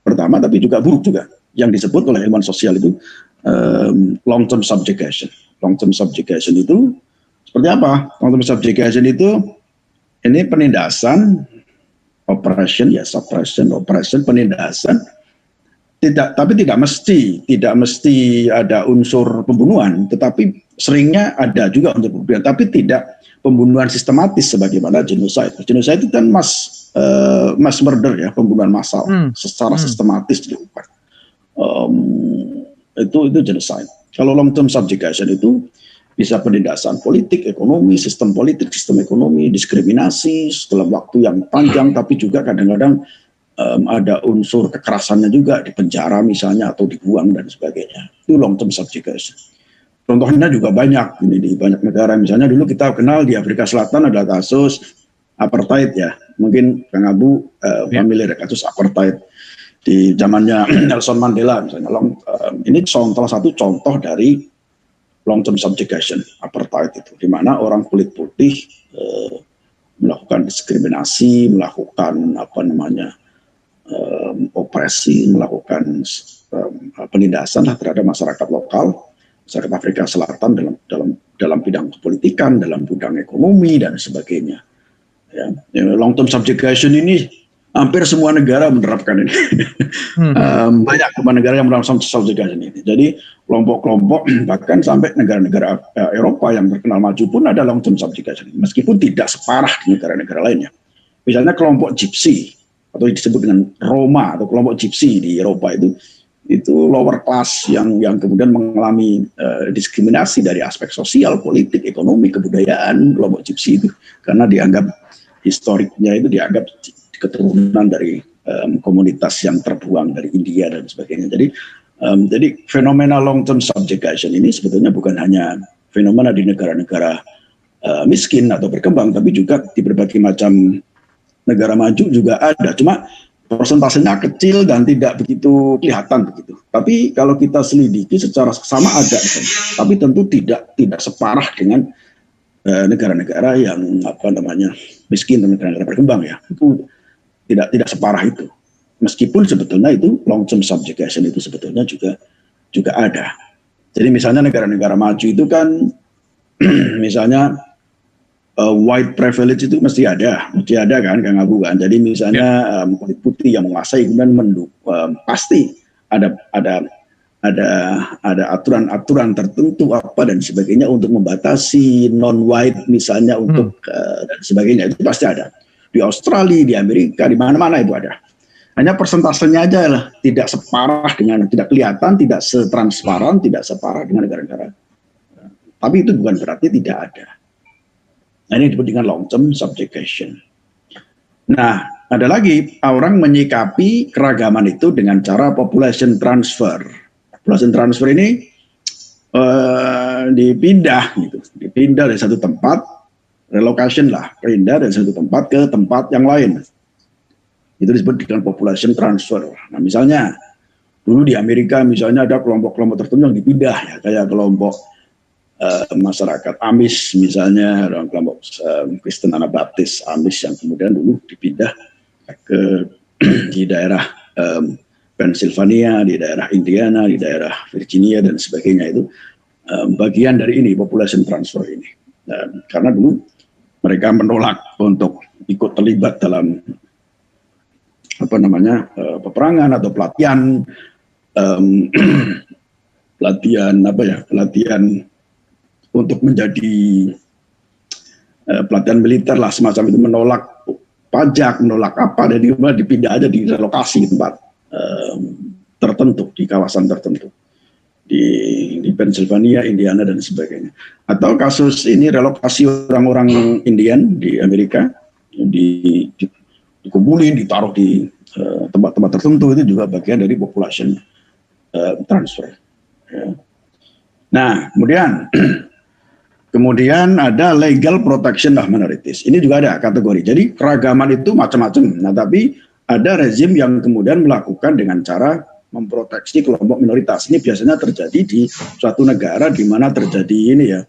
pertama, tapi juga buruk juga, yang disebut oleh ilmuwan sosial itu long term subjugation. Long term subjugation itu seperti apa? Long term subjugation itu ini penindasan, oppression, ya, suppression, oppression, penindasan. Tapi tidak mesti ada unsur pembunuhan, tetapi seringnya ada juga unsur pembunuhan, tapi tidak pembunuhan sistematis sebagaimana genocide. Genocide itu kan mass murder, ya, pembunuhan massal secara sistematis dilakukan. Itu genocide. Kalau long term subjugation itu bisa penindasan politik, ekonomi, sistem politik, sistem ekonomi, diskriminasi dalam waktu yang panjang, tapi juga kadang-kadang ada unsur kekerasannya juga, di penjara misalnya atau dibuang dan sebagainya. Itu long term subjugation. Contohnya juga banyak ini di banyak negara. Misalnya dulu kita kenal di Afrika Selatan ada kasus apartheid, ya. Mungkin Kang Abu familiar kasus apartheid di zamannya Nelson Mandela misalnya. Ini salah satu contoh dari long term subjugation, apartheid itu, di mana orang kulit putih melakukan diskriminasi, melakukan opresi, melakukan penindasan terhadap masyarakat lokal, masyarakat Afrika Selatan dalam bidang kepolitikan, dalam bidang ekonomi dan sebagainya. Ya, long term subjugation ini hampir semua negara menerapkan ini. Banyak negara yang menerapkan subjugation ini. Jadi kelompok-kelompok, bahkan sampai negara-negara Eropa yang terkenal maju pun ada long term subjugation, meskipun tidak separah di negara-negara lainnya. Misalnya kelompok Gypsy, atau disebut dengan Roma atau kelompok Gypsy di Eropa itu lower class yang kemudian mengalami diskriminasi dari aspek sosial, politik, ekonomi, kebudayaan. Kelompok Gypsy itu karena dianggap historiknya itu dianggap keturunan dari komunitas yang terbuang dari India dan sebagainya. Jadi fenomena long term subjugation ini sebetulnya bukan hanya fenomena di negara-negara miskin atau berkembang, tapi juga di berbagai macam negara maju juga ada. Cuma persentasenya kecil dan tidak begitu kelihatan begitu. Tapi kalau kita selidiki secara seksama ada, tapi tentu tidak separah dengan negara-negara yang miskin dan negara-negara berkembang, ya. Itu tidak separah itu. Meskipun sebetulnya itu long term subjugation itu sebetulnya juga ada. Jadi misalnya negara-negara maju itu kan misalnya white privilege itu mesti ada kan Kang Abu kan. Jadi misalnya kulit putih yang menguasai kemudian pasti ada aturan-aturan tertentu apa dan sebagainya untuk membatasi non-white misalnya untuk dan sebagainya, itu pasti ada. Di Australia, di Amerika, di mana-mana itu ada. Hanya persentasenya aja lah tidak separah dengan, tidak kelihatan, tidak setransparan, tidak separah dengan negara-negara. Tapi itu bukan berarti tidak ada. Nah, ini disebut dengan long term subjugation. Nah, ada lagi orang menyikapi keragaman itu dengan cara population transfer. Population transfer ini dipindah dari satu tempat, relocation lah, pindah dari satu tempat ke tempat yang lain. Itu disebut dengan population transfer. Nah, misalnya dulu di Amerika misalnya ada kelompok-kelompok tertentu yang dipindah ya, kayak kelompok masyarakat Amish misalnya, orang kelompok Kristen Anabaptis Amish yang kemudian dulu dipindah ke di daerah Pennsylvania, di daerah Indiana, di daerah Virginia dan sebagainya, itu bagian dari ini population transfer ini. Dan karena dulu mereka menolak untuk ikut terlibat dalam peperangan atau pelatihan untuk menjadi pelatihan militer lah semacam itu, menolak pajak, menolak apa, dan dipindah aja di relokasi tempat tertentu, di kawasan tertentu di Pennsylvania, Indiana dan sebagainya. Atau kasus ini relokasi orang-orang Indian di Amerika, dikumpulin, ditaruh di tempat-tempat tertentu, itu juga bagian dari population transfer. Ya. Nah, kemudian ada legal protection of minorities. Ini juga ada kategori. Jadi keragaman itu macam-macam. Nah, tapi ada rezim yang kemudian melakukan dengan cara memproteksi kelompok minoritas. Ini biasanya terjadi di suatu negara di mana terjadi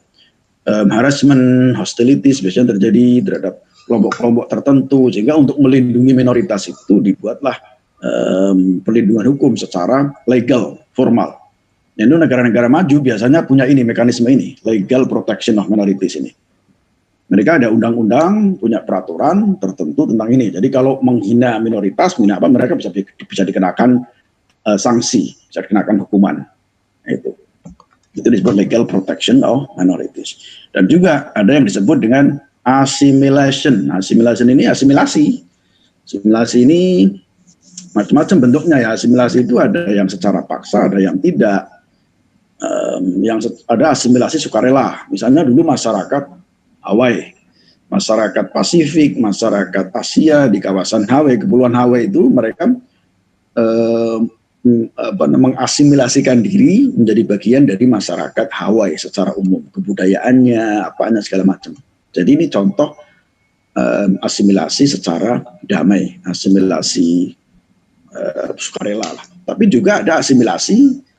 harassment, hostilities biasanya terjadi terhadap kelompok-kelompok tertentu, sehingga untuk melindungi minoritas itu dibuatlah perlindungan hukum secara legal, formal. Itu negara-negara maju biasanya punya ini, mekanisme ini, legal protection of minorities ini. Mereka ada undang-undang, punya peraturan tertentu tentang ini. Jadi kalau menghina minoritas, mereka bisa dikenakan sanksi, bisa dikenakan hukuman. Itu disebut legal protection of minorities. Dan juga ada yang disebut dengan assimilation. Assimilation ini asimilasi. Asimilasi ini macam-macam bentuknya ya. Asimilasi itu ada yang secara paksa, ada yang tidak. Ada asimilasi sukarela. Misalnya dulu masyarakat Hawaii, masyarakat Pasifik, masyarakat Asia di kawasan Hawaii, Kepulauan Hawaii itu mereka mengasimilasikan diri menjadi bagian dari masyarakat Hawaii secara umum, kebudayaannya, apanya segala macam. Jadi ini contoh asimilasi secara damai, asimilasi sukarela lah. Tapi juga ada asimilasi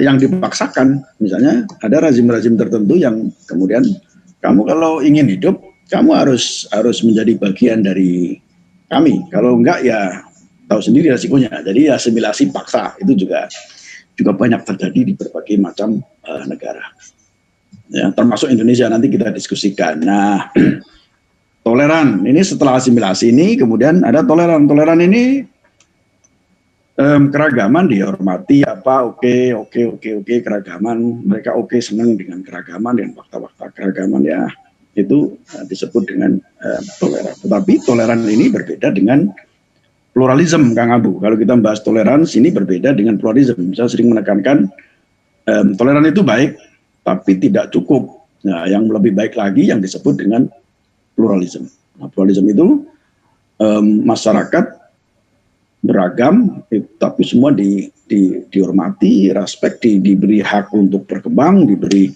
yang dipaksakan. Misalnya ada rezim-rezim tertentu yang kemudian kamu kalau ingin hidup, kamu harus menjadi bagian dari kami. Kalau enggak ya tahu sendiri resikonya. Jadi asimilasi paksa itu juga banyak terjadi di berbagai macam negara. Ya, termasuk Indonesia, nanti kita diskusikan. Nah, toleran ini setelah asimilasi ini kemudian ada toleran. Toleran ini keragaman dihormati oke keragaman, mereka senang dengan keragaman dan fakta-fakta keragaman ya, itu disebut dengan toleran. Tetapi toleran ini berbeda dengan pluralisme, Kang Abu. Kalau kita membahas toleransi ini berbeda dengan pluralisme. Saya sering menekankan toleran itu baik tapi tidak cukup. Nah, yang lebih baik lagi yang disebut dengan pluralisme. Nah, pluralisme itu masyarakat beragam, tapi semua dihormati, respect, diberi hak untuk berkembang, diberi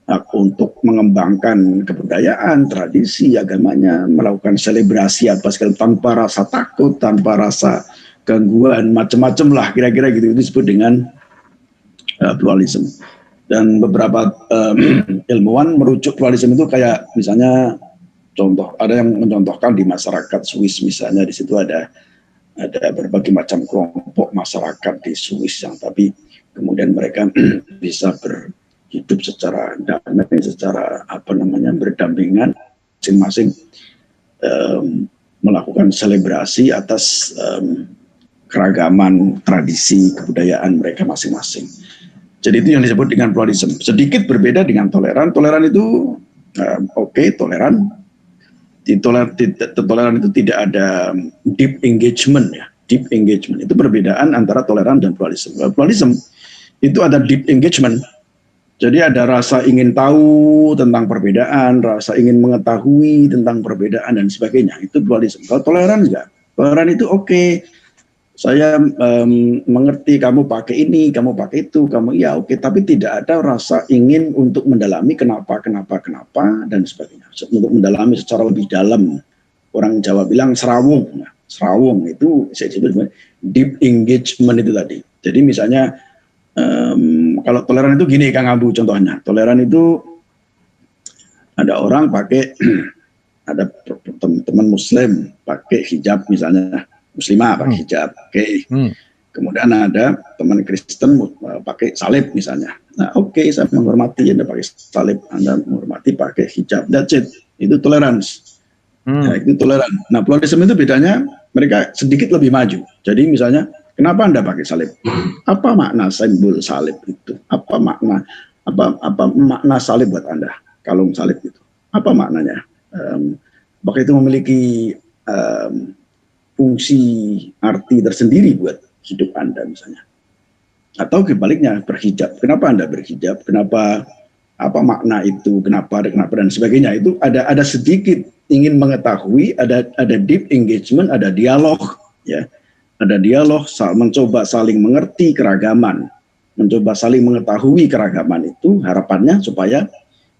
hak untuk mengembangkan kebudayaan, tradisi, agamanya, melakukan selebrasi apa segala tanpa rasa takut, tanpa rasa gangguan, macam-macam lah kira-kira gitu. Itu disebut dengan pluralisme. Dan beberapa ilmuwan merujuk pluralisme itu kayak misalnya contoh, ada yang mencontohkan di masyarakat Swiss misalnya, di situ ada berbagai macam kelompok masyarakat di Swiss yang tapi kemudian mereka bisa hidup secara damai, secara berdampingan, masing-masing melakukan selebrasi atas keragaman tradisi kebudayaan mereka masing-masing. Jadi itu yang disebut dengan pluralism. Sedikit berbeda dengan toleran. Toleran itu toleran. Toleran itu tidak ada deep engagement ya. Deep engagement itu perbedaan antara toleran dan pluralism. Pluralism itu ada deep engagement. Jadi ada rasa ingin tahu tentang perbedaan, rasa ingin mengetahui tentang perbedaan dan sebagainya. Itu pluralism. Kalau toleran enggak. Toleran itu saya mengerti kamu pakai ini, kamu pakai itu, kamu tapi tidak ada rasa ingin untuk mendalami kenapa dan sebagainya. Untuk mendalami secara lebih dalam. Orang Jawa bilang serawung. Nah, serawung itu saya sebut deep engagement itu tadi. Jadi misalnya kalau toleran itu gini Kang Abu contohnya. Toleran itu ada orang pakai ada teman Muslim pakai hijab misalnya. Muslimah pakai hijab, Kemudian ada teman Kristen pakai salib misalnya. Nah, saya menghormati Anda pakai salib, Anda menghormati pakai hijab. That's it. Itu tolerance. Nah, itu toleran. Nah, pluralisme itu bedanya mereka sedikit lebih maju. Jadi misalnya, kenapa Anda pakai salib? Apa makna simbol salib itu? Apa makna salib buat Anda? Kalung salib itu. Apa maknanya? Apakah itu memiliki fungsi arti tersendiri buat hidup Anda misalnya. Atau kebaliknya berhijab. Kenapa Anda berhijab? Kenapa apa makna itu? Kenapa dan sebagainya. Itu ada sedikit ingin mengetahui, ada deep engagement, ada dialog ya. Ada dialog, mencoba saling mengerti keragaman, mencoba saling mengetahui keragaman itu harapannya supaya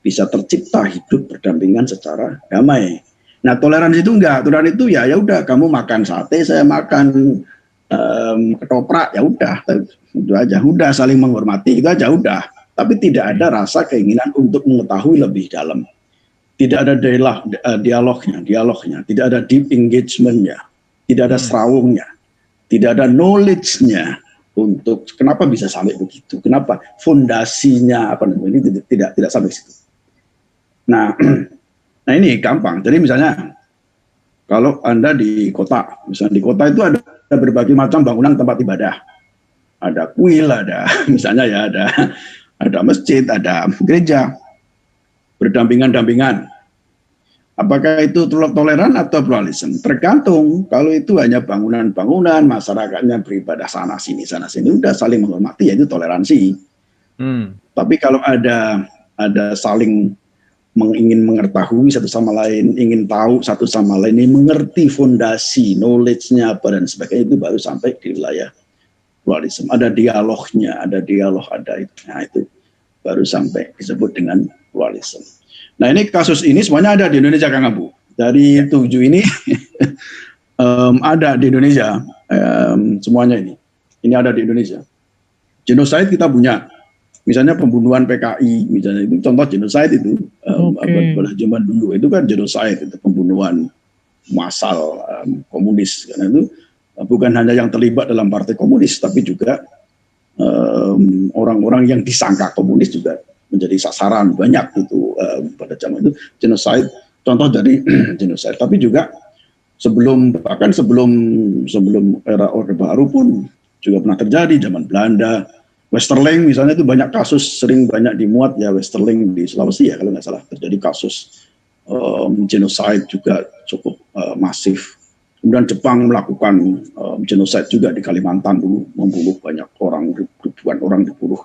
bisa tercipta hidup berdampingan secara damai. Nah, toleransi itu enggak. Toleransi itu ya udah kamu makan sate, saya makan ketoprak, ya udah. Itu aja. Udah saling menghormati, itu aja udah. Tapi tidak ada rasa keinginan untuk mengetahui lebih dalam. Tidak ada dialognya, tidak ada deep engagement-nya, tidak ada serawungnya, tidak ada knowledge-nya untuk kenapa bisa sampai begitu, kenapa fondasinya ini tidak sampai situ. Nah, ini gampang. Jadi misalnya kalau Anda di kota, misalnya di kota itu ada berbagai macam bangunan tempat ibadah. Ada kuil, ada misalnya ya ada masjid, ada gereja. Berdampingan-dampingan. Apakah itu toleran atau pluralisme? Tergantung. Kalau itu hanya bangunan-bangunan, masyarakatnya beribadah sana sini, udah saling menghormati, ya itu toleransi. Tapi kalau ada saling ingin mengetahui satu sama lain, ingin tahu satu sama lain, ini mengerti fondasi, knowledge-nya apa dan sebagainya, itu baru sampai di wilayah pluralisme. Ada dialognya, ada itu. Nah, itu baru sampai disebut dengan pluralisme. Nah, ini kasus ini semuanya ada di Indonesia, Kang Abu. Dari 7 ini ada di Indonesia, semuanya ini. Ini ada di Indonesia. Genocide kita punya. Misalnya pembunuhan PKI, misalnya itu contoh genocide itu pada zaman dulu itu kan genocide, itu pembunuhan massal komunis. Karena itu bukan hanya yang terlibat dalam partai komunis, tapi juga orang-orang yang disangka komunis juga menjadi sasaran banyak itu pada zaman itu genocide. Contoh dari genocide, tapi juga sebelum era Orde Baru pun juga pernah terjadi zaman Belanda. Westerling misalnya itu banyak kasus, sering banyak dimuat ya Westerling di Sulawesi ya kalau nggak salah, terjadi kasus genocide juga cukup masif. Kemudian Jepang melakukan genocide juga di Kalimantan dulu, membunuh banyak orang, ribuan orang dibunuh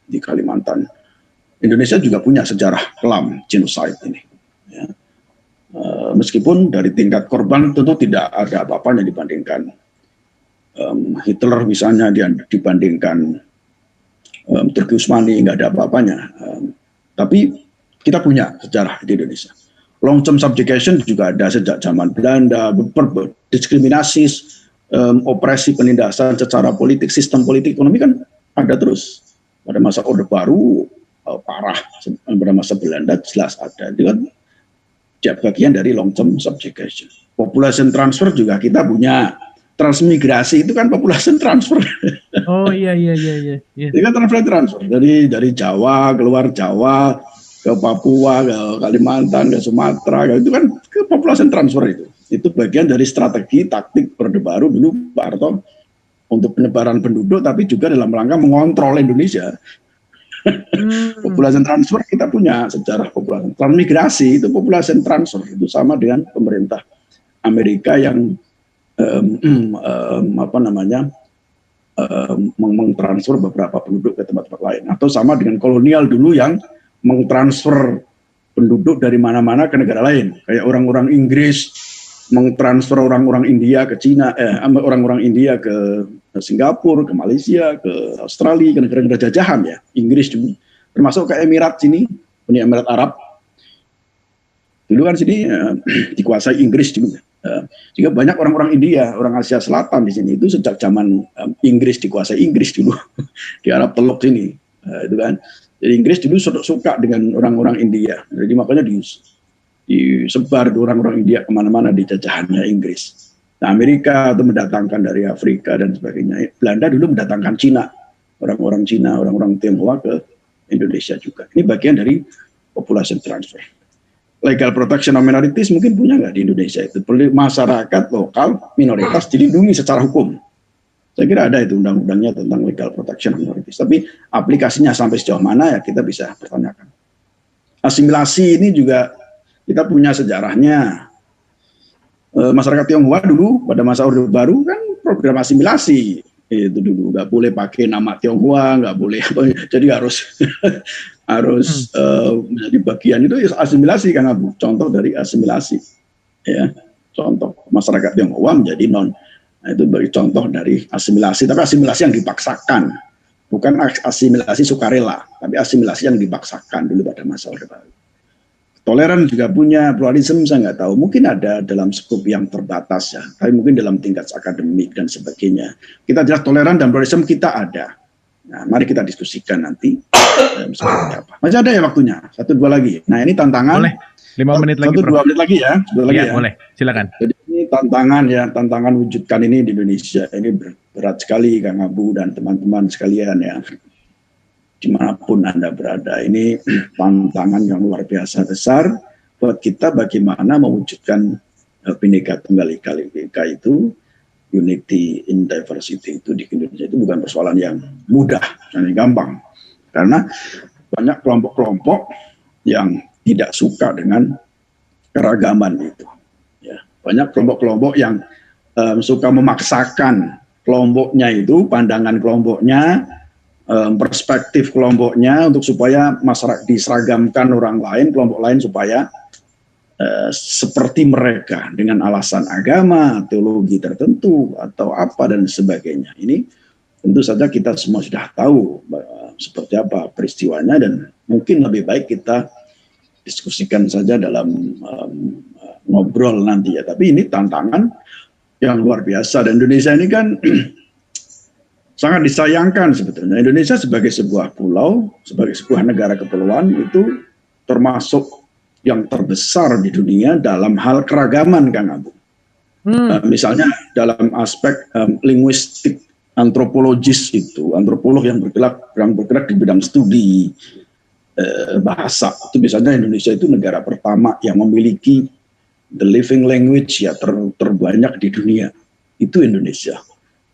di Kalimantan. Indonesia juga punya sejarah kelam genocide ini. Ya. Meskipun dari tingkat korban tentu tidak ada apa-apanya dibandingkan Hitler misalnya, dibandingkan Turki Utsmani, nggak ada apa-apanya. Tapi kita punya sejarah di Indonesia. Long term subjugation juga ada sejak zaman Belanda, diskriminasi, opresi, penindasan secara politik, sistem politik ekonomi kan ada terus. Pada masa Orde Baru parah, pada masa Belanda jelas ada. Itu kan bagian dari long term subjugation. Population transfer juga kita punya. transmigrasi itu kan population transfer. Oh iya. Itu kan transfer dari Jawa keluar Jawa ke Papua, ke Kalimantan, ke Sumatera, itu kan ke population transfer itu. Itu bagian dari strategi taktik Orde Baru dulu Pak Harto untuk penyebaran penduduk, tapi juga dalam rangka mengontrol Indonesia. Population transfer kita punya sejarah population transmigrasi, itu population transfer itu sama dengan pemerintah Amerika yang mengtransfer beberapa penduduk ke tempat-tempat lain, atau sama dengan kolonial dulu yang mengtransfer penduduk dari mana-mana ke negara lain, kayak orang-orang Inggris mengtransfer orang-orang India ke Cina, orang-orang India ke Singapura, ke Malaysia, ke Australia, ke negara-negara jajahan ya, Inggris dulu, termasuk ke Emirat sini, Uni Emirat Arab. Dulu kan sini dikuasai Inggris dulu. Sehingga banyak orang-orang India, orang Asia Selatan di sini itu sejak zaman Inggris dikuasai Inggris dulu di Arab Teluk sini, itu kan. Jadi Inggris dulu suka dengan orang-orang India, jadi makanya disebar orang-orang India kemana-mana di jajahannya Inggris. Nah, Amerika itu mendatangkan dari Afrika dan sebagainya. Belanda dulu mendatangkan Cina, orang-orang Cina, orang-orang Tionghoa ke Indonesia juga. Ini bagian dari population transfer. Legal protection of minorities mungkin punya nggak di Indonesia itu? Masyarakat lokal minoritas dilindungi secara hukum. Saya kira ada itu undang-undangnya tentang legal protection of minorities. Tapi aplikasinya sampai sejauh mana ya kita bisa pertanyakan. Asimilasi ini juga kita punya sejarahnya. Masyarakat Tionghoa dulu pada masa Orde Baru kan program asimilasi itu dulu, nggak boleh pakai nama Tionghoa, nggak boleh, jadi harus menjadi bagian itu asimilasi kan, contoh dari asimilasi ya, contoh masyarakat Tionghoa menjadi nah, itu bagi contoh dari asimilasi, tapi asimilasi yang dipaksakan, bukan asimilasi sukarela, tapi asimilasi yang dipaksakan dulu pada masa Orde Baru. Toleran juga punya, pluralisme saya nggak tahu, mungkin ada dalam skup yang terbatas ya, tapi mungkin dalam tingkat akademik dan sebagainya. Kita jelas toleran dan pluralisme kita ada. Nah, mari kita diskusikan nanti seperti apa. Masih ada ya waktunya, 1-2 lagi. Nah ini tantangan. Boleh, 5 menit lagi. 1-2 menit lagi ya. Iya, boleh, silakan. Jadi ini tantangan wujudkan ini di Indonesia. Ini berat sekali Kang Abu dan teman-teman sekalian ya. Dimanapun Anda berada, ini tantangan yang luar biasa besar buat kita bagaimana mewujudkan Bhinneka Tunggal Ika itu, unity in diversity itu di Indonesia itu bukan persoalan yang mudah dan gampang, karena banyak kelompok-kelompok yang tidak suka dengan keragaman itu. Ya, banyak kelompok-kelompok yang suka memaksakan kelompoknya itu, pandangan kelompoknya, perspektif kelompoknya untuk supaya masyarakat diseragamkan orang lain, kelompok lain supaya seperti mereka dengan alasan agama, teologi tertentu atau apa dan sebagainya. Ini tentu saja kita semua sudah tahu seperti apa peristiwanya dan mungkin lebih baik kita diskusikan saja dalam ngobrol nanti ya. Tapi ini tantangan yang luar biasa dan Indonesia ini kan sangat disayangkan sebetulnya. Indonesia sebagai sebuah pulau, sebagai sebuah negara kepulauan itu termasuk yang terbesar di dunia dalam hal keragaman, Kang Abu. Misalnya dalam aspek linguistik, antropologis itu, antropolog yang bergerak di bidang studi bahasa. Itu misalnya Indonesia itu negara pertama yang memiliki the living language ya terbanyak di dunia. Itu Indonesia.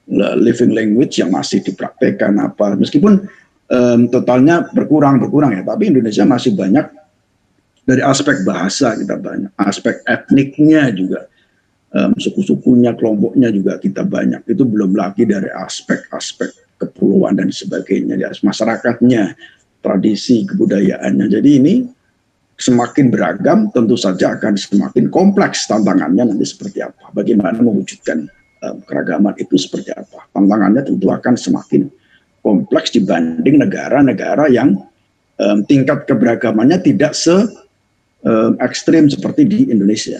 Living language yang masih dipraktekkan apa, meskipun totalnya berkurang ya, tapi Indonesia masih banyak dari aspek bahasa kita banyak, aspek etniknya juga, suku-sukunya, kelompoknya juga kita banyak. Itu belum lagi dari aspek-aspek kepulauan dan sebagainya, ya, masyarakatnya, tradisi, kebudayaannya. Jadi ini semakin beragam, tentu saja akan semakin kompleks tantangannya nanti seperti apa, bagaimana mewujudkan keragaman itu seperti apa. Tantangannya tentu akan semakin kompleks dibanding negara-negara yang tingkat keberagamannya tidak ekstrim seperti di Indonesia.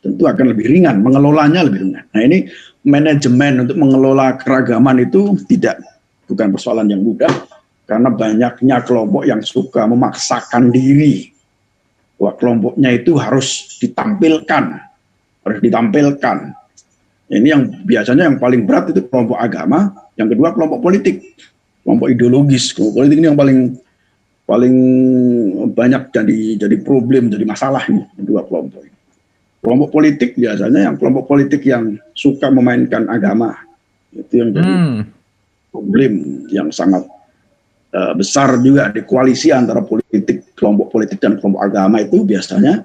Tentu akan lebih ringan, mengelolanya lebih ringan. Nah ini manajemen untuk mengelola keragaman itu bukan persoalan yang mudah, karena banyaknya kelompok yang suka memaksakan diri bahwa kelompoknya itu harus ditampilkan. Ini yang biasanya yang paling berat itu kelompok agama, yang kedua kelompok politik, kelompok ideologis. Kelompok politik ini yang paling banyak jadi problem, jadi masalah ini dua kelompok ini. Kelompok politik biasanya yang kelompok politik yang suka memainkan agama, itu yang jadi problem yang sangat besar juga di koalisi antara kelompok politik dan kelompok agama itu biasanya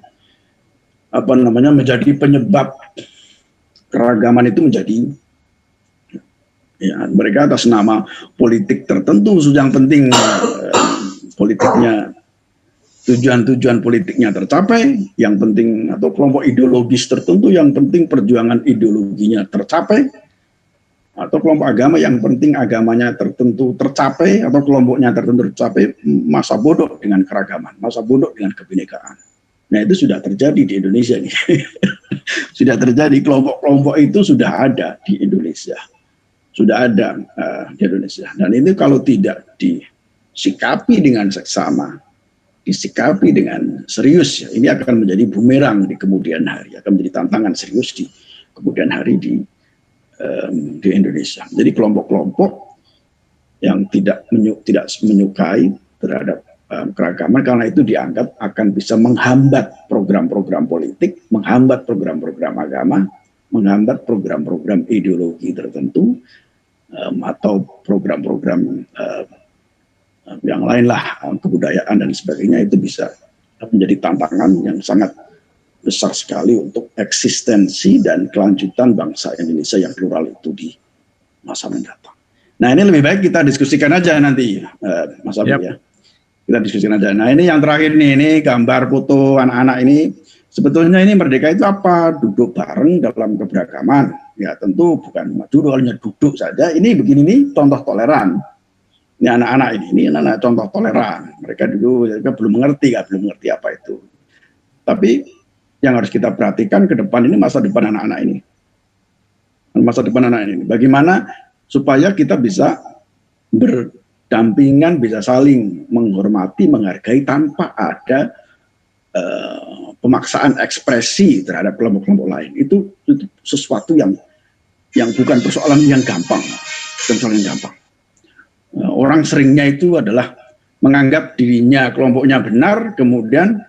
menjadi penyebab keragaman itu menjadi ya mereka atas nama politik tertentu yang penting politiknya tujuan politiknya tercapai, yang penting atau kelompok ideologis tertentu yang penting perjuangan ideologinya tercapai, atau kelompok agama yang penting agamanya tertentu tercapai atau kelompoknya tertentu tercapai, masa bodoh dengan keragaman, masa bodoh dengan kebinekaan. Nah itu sudah terjadi di Indonesia nih. Sudah terjadi, kelompok-kelompok itu sudah ada di Indonesia. Sudah ada di Indonesia. Dan itu kalau tidak disikapi dengan seksama, disikapi dengan serius, ya, ini akan menjadi bumerang di kemudian hari, akan menjadi tantangan serius di kemudian hari di Indonesia. Jadi kelompok-kelompok yang tidak menyukai terhadap keragaman, karena itu dianggap akan bisa menghambat program-program politik, menghambat program-program agama, menghambat program-program ideologi tertentu, atau program-program yang lain lah, kebudayaan dan sebagainya. Itu bisa menjadi tantangan yang sangat besar sekali untuk eksistensi dan kelanjutan bangsa Indonesia yang plural itu di masa mendatang. Nah ini lebih baik kita diskusikan aja nanti, Mas Abu ya. Kita diskusikan aja. Nah ini yang terakhir nih, ini gambar foto anak-anak ini. Sebetulnya ini merdeka itu apa? Duduk bareng dalam keberagaman. Ya tentu bukan duduk saja. Ini begini nih, contoh toleran. Ini anak-anak ini anak-anak contoh toleran. Mereka dulu belum mengerti apa itu. Tapi yang harus kita perhatikan ke depan ini, masa depan anak-anak ini. Masa depan anak ini. Bagaimana supaya kita bisa berdampingan, bisa saling menghormati, menghargai tanpa ada pemaksaan ekspresi terhadap kelompok-kelompok lain. Itu sesuatu yang bukan persoalan yang gampang. Persoalan yang gampang. Orang seringnya itu adalah menganggap dirinya, kelompoknya benar, kemudian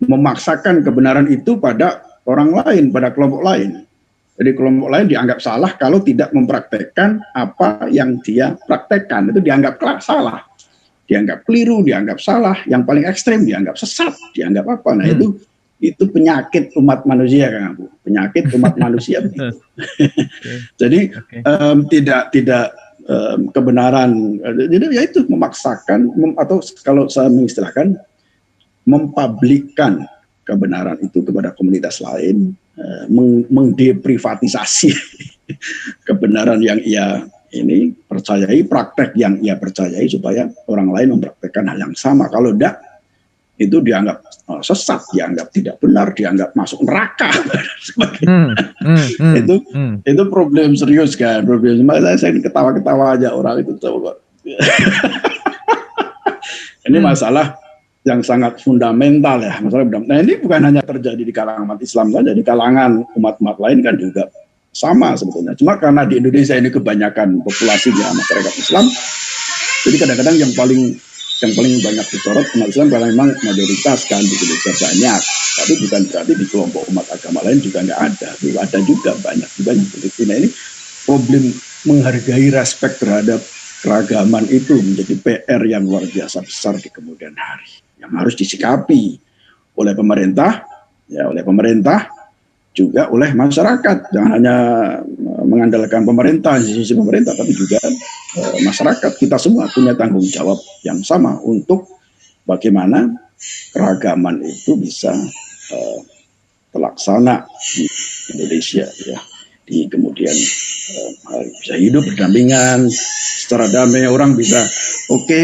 memaksakan kebenaran itu pada orang lain, pada kelompok lain. Jadi kelompok lain dianggap salah kalau tidak mempraktekkan apa yang dia praktekkan. Itu dianggap salah, dianggap keliru, dianggap salah. Yang paling ekstrem dianggap sesat, dianggap apa. Nah itu penyakit umat manusia, Kang Abu. Penyakit umat manusia begitu. Jadi tidak kebenaran. Jadi ya itu memaksakan atau kalau saya mengistilahkan mempublikkan kebenaran itu kepada komunitas lain, mengdeprivatisasi kebenaran yang ia ini percayai, praktek yang ia percayai supaya orang lain mempraktekkan hal yang sama. Kalau tidak, itu dianggap sesat, dianggap tidak benar, dianggap masuk neraka. Itu problem serius kan, problem. Saya ketawa-ketawa aja orang itu coba. Ini masalah yang sangat fundamental ya, masalah. Nah ini bukan hanya terjadi di kalangan umat Islam saja, di kalangan umat-umat lain kan juga sama sebetulnya. Cuma karena di Indonesia ini kebanyakan populasinya masyarakat Islam, jadi kadang-kadang yang paling banyak disorot umat Islam karena memang mayoritas kan di Indonesia banyak. Tapi bukan berarti di kelompok umat agama lain juga nggak ada. Ada juga banyak. Nah ini problem menghargai respek terhadap keragaman itu menjadi PR yang luar biasa besar di kemudian hari, yang harus disikapi oleh pemerintah, juga oleh masyarakat. Jangan hanya mengandalkan pemerintah, sisi pemerintah, tapi juga masyarakat. Kita semua punya tanggung jawab yang sama untuk bagaimana keragaman itu bisa terlaksana di Indonesia ya, di kemudian hari bisa hidup berdampingan secara damai. Orang bisa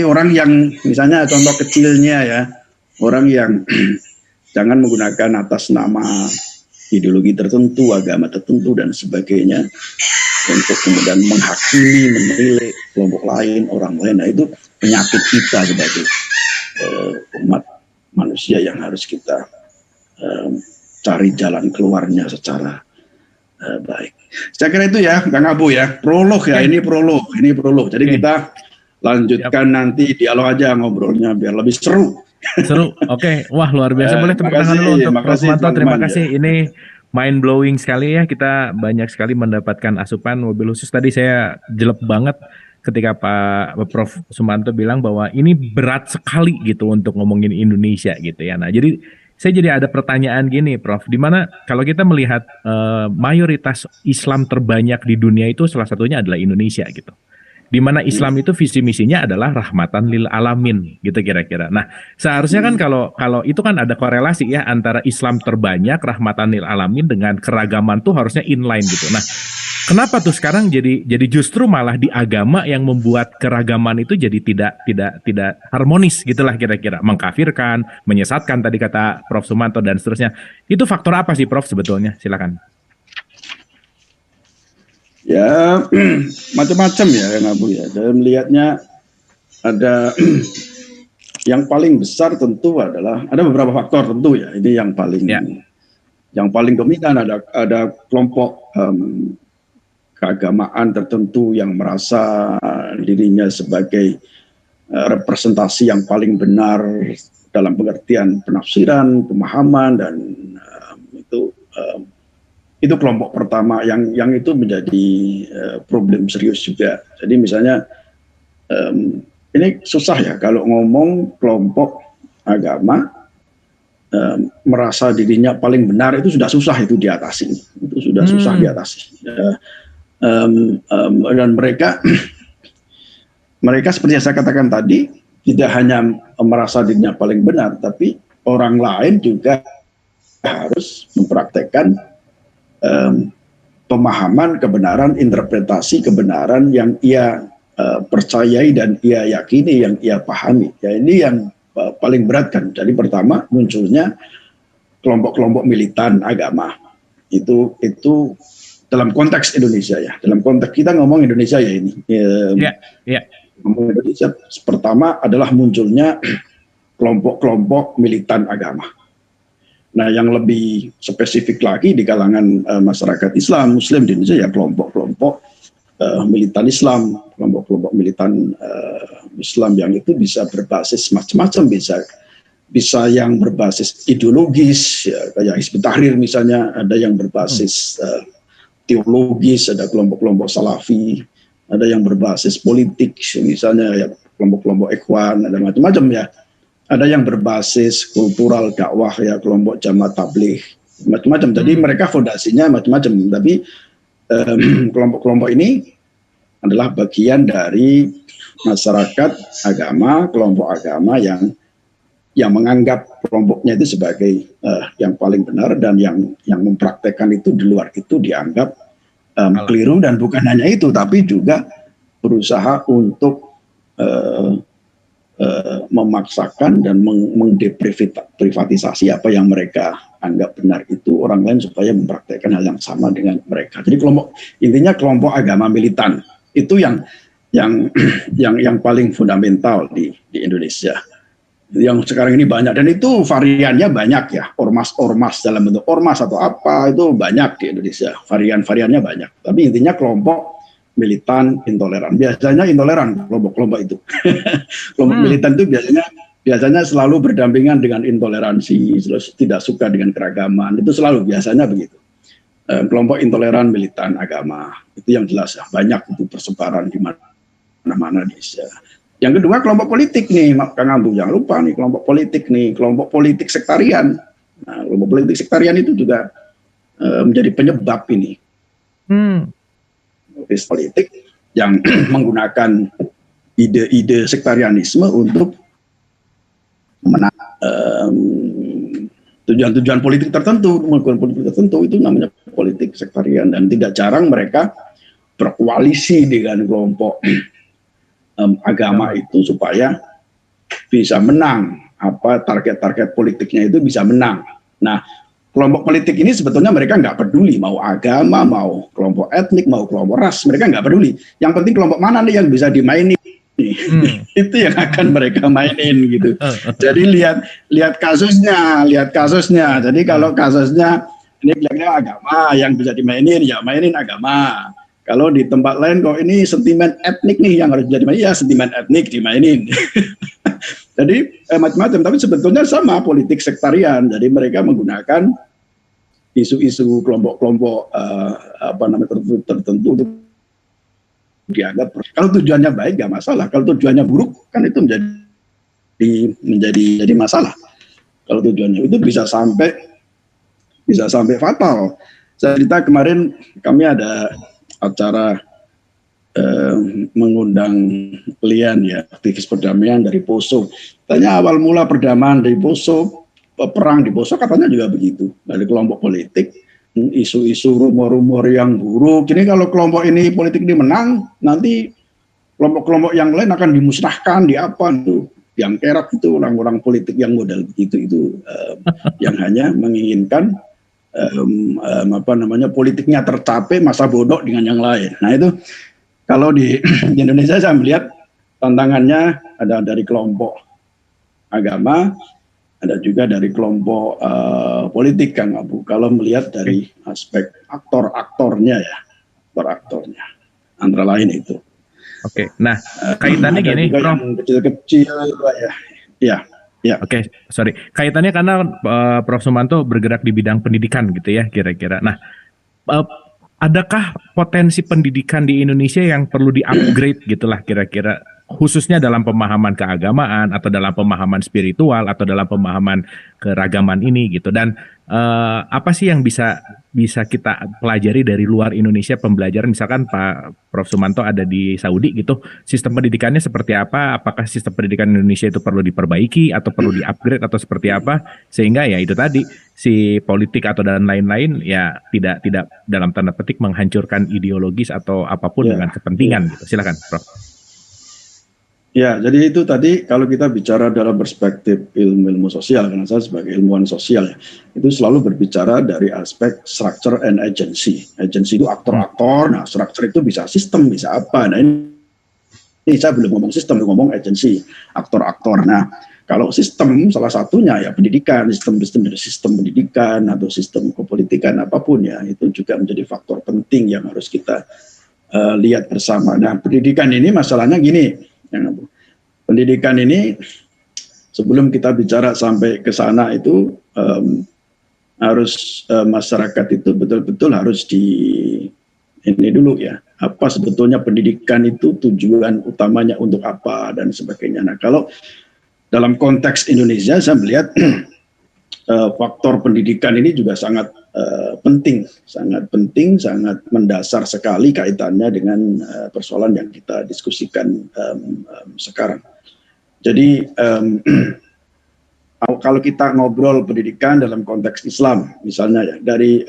orang yang misalnya contoh kecilnya ya, orang yang jangan menggunakan atas nama ideologi tertentu, agama tertentu dan sebagainya untuk kemudian menghakimi, menilai kelompok lain, orang lain. Nah itu penyakit kita sebagai umat manusia yang harus kita cari jalan keluarnya secara Baik. Saya kira itu ya, Kang Abu ya. Prolog ya, ini prolog. Jadi kita lanjutkan nanti dialog aja ngobrolnya biar lebih seru. Seru. Oke. Wah, luar biasa. Boleh tepuk tangan dulu untuk Prof. Sumanto. Terima kasih. Ini mind blowing sekali ya. Kita banyak sekali mendapatkan asupan mobil khusus. Tadi saya jelek banget ketika Pak Prof. Sumanto bilang bahwa ini berat sekali gitu untuk ngomongin Indonesia gitu ya. Nah, saya jadi ada pertanyaan gini, Prof. Di mana kalau kita melihat mayoritas Islam terbanyak di dunia itu salah satunya adalah Indonesia gitu. Di mana Islam itu visi misinya adalah rahmatan lil alamin gitu kira-kira. Nah, seharusnya kan kalau itu kan ada korelasi ya antara Islam terbanyak rahmatan lil alamin dengan keragaman tuh harusnya inline gitu. Nah, kenapa tuh sekarang jadi justru malah di agama yang membuat keragaman itu jadi tidak harmonis gitulah kira-kira, mengkafirkan, menyesatkan tadi kata Prof. Sumanto dan seterusnya. Itu faktor apa sih Prof sebetulnya? Silakan. Ya, macam-macam ya Kang Abu ya. Saya melihatnya ada yang paling besar tentu adalah ada beberapa faktor tentu ya. Ini yang paling dominan ada kelompok keagamaan tertentu yang merasa dirinya sebagai representasi yang paling benar dalam pengertian penafsiran, pemahaman dan itu kelompok pertama yang itu menjadi problem serius juga. Jadi misalnya ini susah ya kalau ngomong kelompok agama merasa dirinya paling benar itu sudah susah itu diatasi. Itu sudah susah diatasi. Dan mereka seperti yang saya katakan tadi tidak hanya merasa dirinya paling benar, tapi orang lain juga harus mempraktekkan pemahaman kebenaran, interpretasi kebenaran yang ia percayai dan ia yakini, yang ia pahami. Ya ini yang paling berat kan. Jadi pertama munculnya kelompok-kelompok militan agama. Itu dalam konteks Indonesia ya. Dalam konteks kita ngomong Indonesia ya ini. Ngomong Indonesia pertama adalah munculnya kelompok-kelompok militan agama. Nah, yang lebih spesifik lagi di kalangan masyarakat Islam, Muslim di Indonesia ya kelompok-kelompok militan Islam, kelompok-kelompok militan Islam yang itu bisa berbasis macam-macam, bisa yang berbasis ideologis, ya, kayak Hizbut Tahrir misalnya, ada yang berbasis teologis, ada kelompok-kelompok Salafi, ada yang berbasis politik, misalnya ya kelompok-kelompok Ikhwan, ada macam-macam ya. Ada yang berbasis kultural dakwah ya kelompok jamaah tabligh macam-macam. Jadi mereka fondasinya macam-macam. Tapi kelompok-kelompok ini adalah bagian dari masyarakat agama, kelompok agama yang menganggap kelompoknya itu sebagai yang paling benar dan yang mempraktekkan itu di luar itu dianggap keliru, dan bukan hanya itu tapi juga berusaha untuk memaksakan dan mengdeprivatisasi apa yang mereka anggap benar itu orang lain supaya mempraktekkan hal yang sama dengan mereka. Jadi intinya kelompok agama militan itu yang paling fundamental di Indonesia. Yang sekarang ini banyak dan itu variannya banyak ya, ormas dalam bentuk ormas atau apa itu banyak di Indonesia, variannya banyak. Tapi intinya kelompok militan intoleran. Biasanya intoleran kelompok-kelompok itu. Kelompok militan itu biasanya selalu berdampingan dengan intoleransi, tidak suka dengan keragaman. Itu selalu biasanya begitu. Kelompok intoleran militan agama itu yang jelas ya, banyak itu persebaran di mana-mana di Indonesia. Yang kedua kelompok politik nih, Kang Abu, jangan lupa nih kelompok politik nih, kelompok politik sektarian. Nah, kelompok politik sektarian itu juga menjadi penyebab ini. Politik yang menggunakan ide-ide sektarianisme untuk tujuan-tujuan politik tertentu, itu namanya politik sektarian, dan tidak jarang mereka berkoalisi dengan kelompok agama itu supaya bisa menang, target-target politiknya itu bisa menang. Nah, kelompok politik ini sebetulnya mereka nggak peduli mau agama, mau kelompok etnik, mau kelompok ras, mereka nggak peduli. Yang penting kelompok mana nih yang bisa dimainin. Itu yang akan mereka mainin gitu. Jadi lihat kasusnya. Jadi kalau kasusnya ini kira-kira agama yang bisa dimainin, ya mainin agama. Kalau di tempat lain kok ini sentimen etnik nih yang harus jadi main, ya sentimen etnik dimainin. Jadi macam-macam, tapi sebetulnya sama politik sektarian. Jadi mereka menggunakan isu-isu kelompok-kelompok tertentu untuk dianggap. Kalau tujuannya baik nggak masalah. Kalau tujuannya buruk kan itu menjadi masalah. Kalau tujuannya itu bisa sampai fatal. Saya cerita kemarin kami ada acara mengundang Lian ya, aktivis perdamaian dari Poso. Tanya awal mula perdamaian dari Poso, perang di Poso katanya juga begitu, dari kelompok politik, isu-isu rumor-rumor yang buruk. Ini kalau kelompok ini politik ini menang, nanti kelompok-kelompok yang lain akan dimusnahkan, tuh. Yang kerap itu orang-orang politik yang modal begitu itu yang hanya menginginkan politiknya tercapai, masa bodoh dengan yang lain. Nah itu kalau di Indonesia saya melihat tantangannya ada dari kelompok agama, ada juga dari kelompok politik, Kang Abu. Kalau melihat dari aspek aktor-aktornya ya, aktor-aktornya antara lain itu. Oke, nah kaitannya gini, Prof. Kecil-kecil ya. Oke, sorry. Kaitannya karena Prof. Sumanto bergerak di bidang pendidikan gitu ya, kira-kira. Nah, adakah potensi pendidikan di Indonesia yang perlu di-upgrade gitulah kira-kira, khususnya dalam pemahaman keagamaan atau dalam pemahaman spiritual atau dalam pemahaman keragaman ini gitu. Dan apa sih yang bisa kita pelajari dari luar Indonesia, pembelajaran misalkan Pak Prof. Sumanto ada di Saudi gitu, sistem pendidikannya seperti apa? Apakah sistem pendidikan Indonesia itu perlu diperbaiki atau perlu di-upgrade atau seperti apa? Sehingga ya itu tadi si politik atau dan lain-lain ya tidak dalam tanda petik menghancurkan ideologis atau apapun dengan kepentingan gitu. Silakan Prof. Ya, jadi itu tadi kalau kita bicara dalam perspektif ilmu sosial, karena saya sebagai ilmuwan sosial, itu selalu berbicara dari aspek structure and agency. Agency itu aktor-aktor, nah structure itu bisa sistem, bisa apa. Nah ini saya belum ngomong sistem, ngomong agency, aktor-aktor. Nah kalau sistem salah satunya ya pendidikan, sistem pendidikan atau sistem kepolitikan apapun ya, itu juga menjadi faktor penting yang harus kita lihat bersama. Nah pendidikan ini masalahnya gini, pendidikan ini sebelum kita bicara sampai ke sana itu harus masyarakat itu betul-betul harus ini dulu ya, apa sebetulnya pendidikan itu, tujuan utamanya untuk apa dan sebagainya. Nah kalau dalam konteks Indonesia saya melihat faktor pendidikan ini juga sangat penting, sangat mendasar sekali kaitannya dengan persoalan yang kita diskusikan sekarang. Jadi kalau kita ngobrol pendidikan dalam konteks Islam, misalnya ya, dari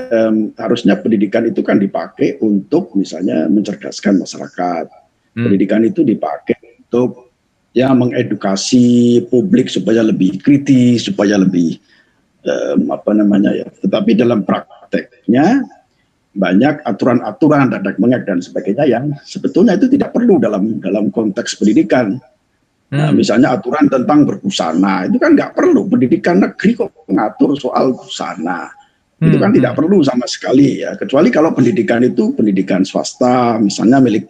harusnya pendidikan itu kan dipakai untuk misalnya mencerdaskan masyarakat. Pendidikan itu dipakai untuk ya mengedukasi publik supaya lebih kritis, supaya lebih tetapi dalam prakteknya banyak aturan-aturan dan sebagainya yang sebetulnya itu tidak perlu dalam konteks pendidikan. Nah, misalnya aturan tentang berbusana itu kan nggak perlu, pendidikan negeri kok mengatur soal busana. Itu kan tidak perlu sama sekali ya, kecuali kalau pendidikan itu pendidikan swasta, misalnya milik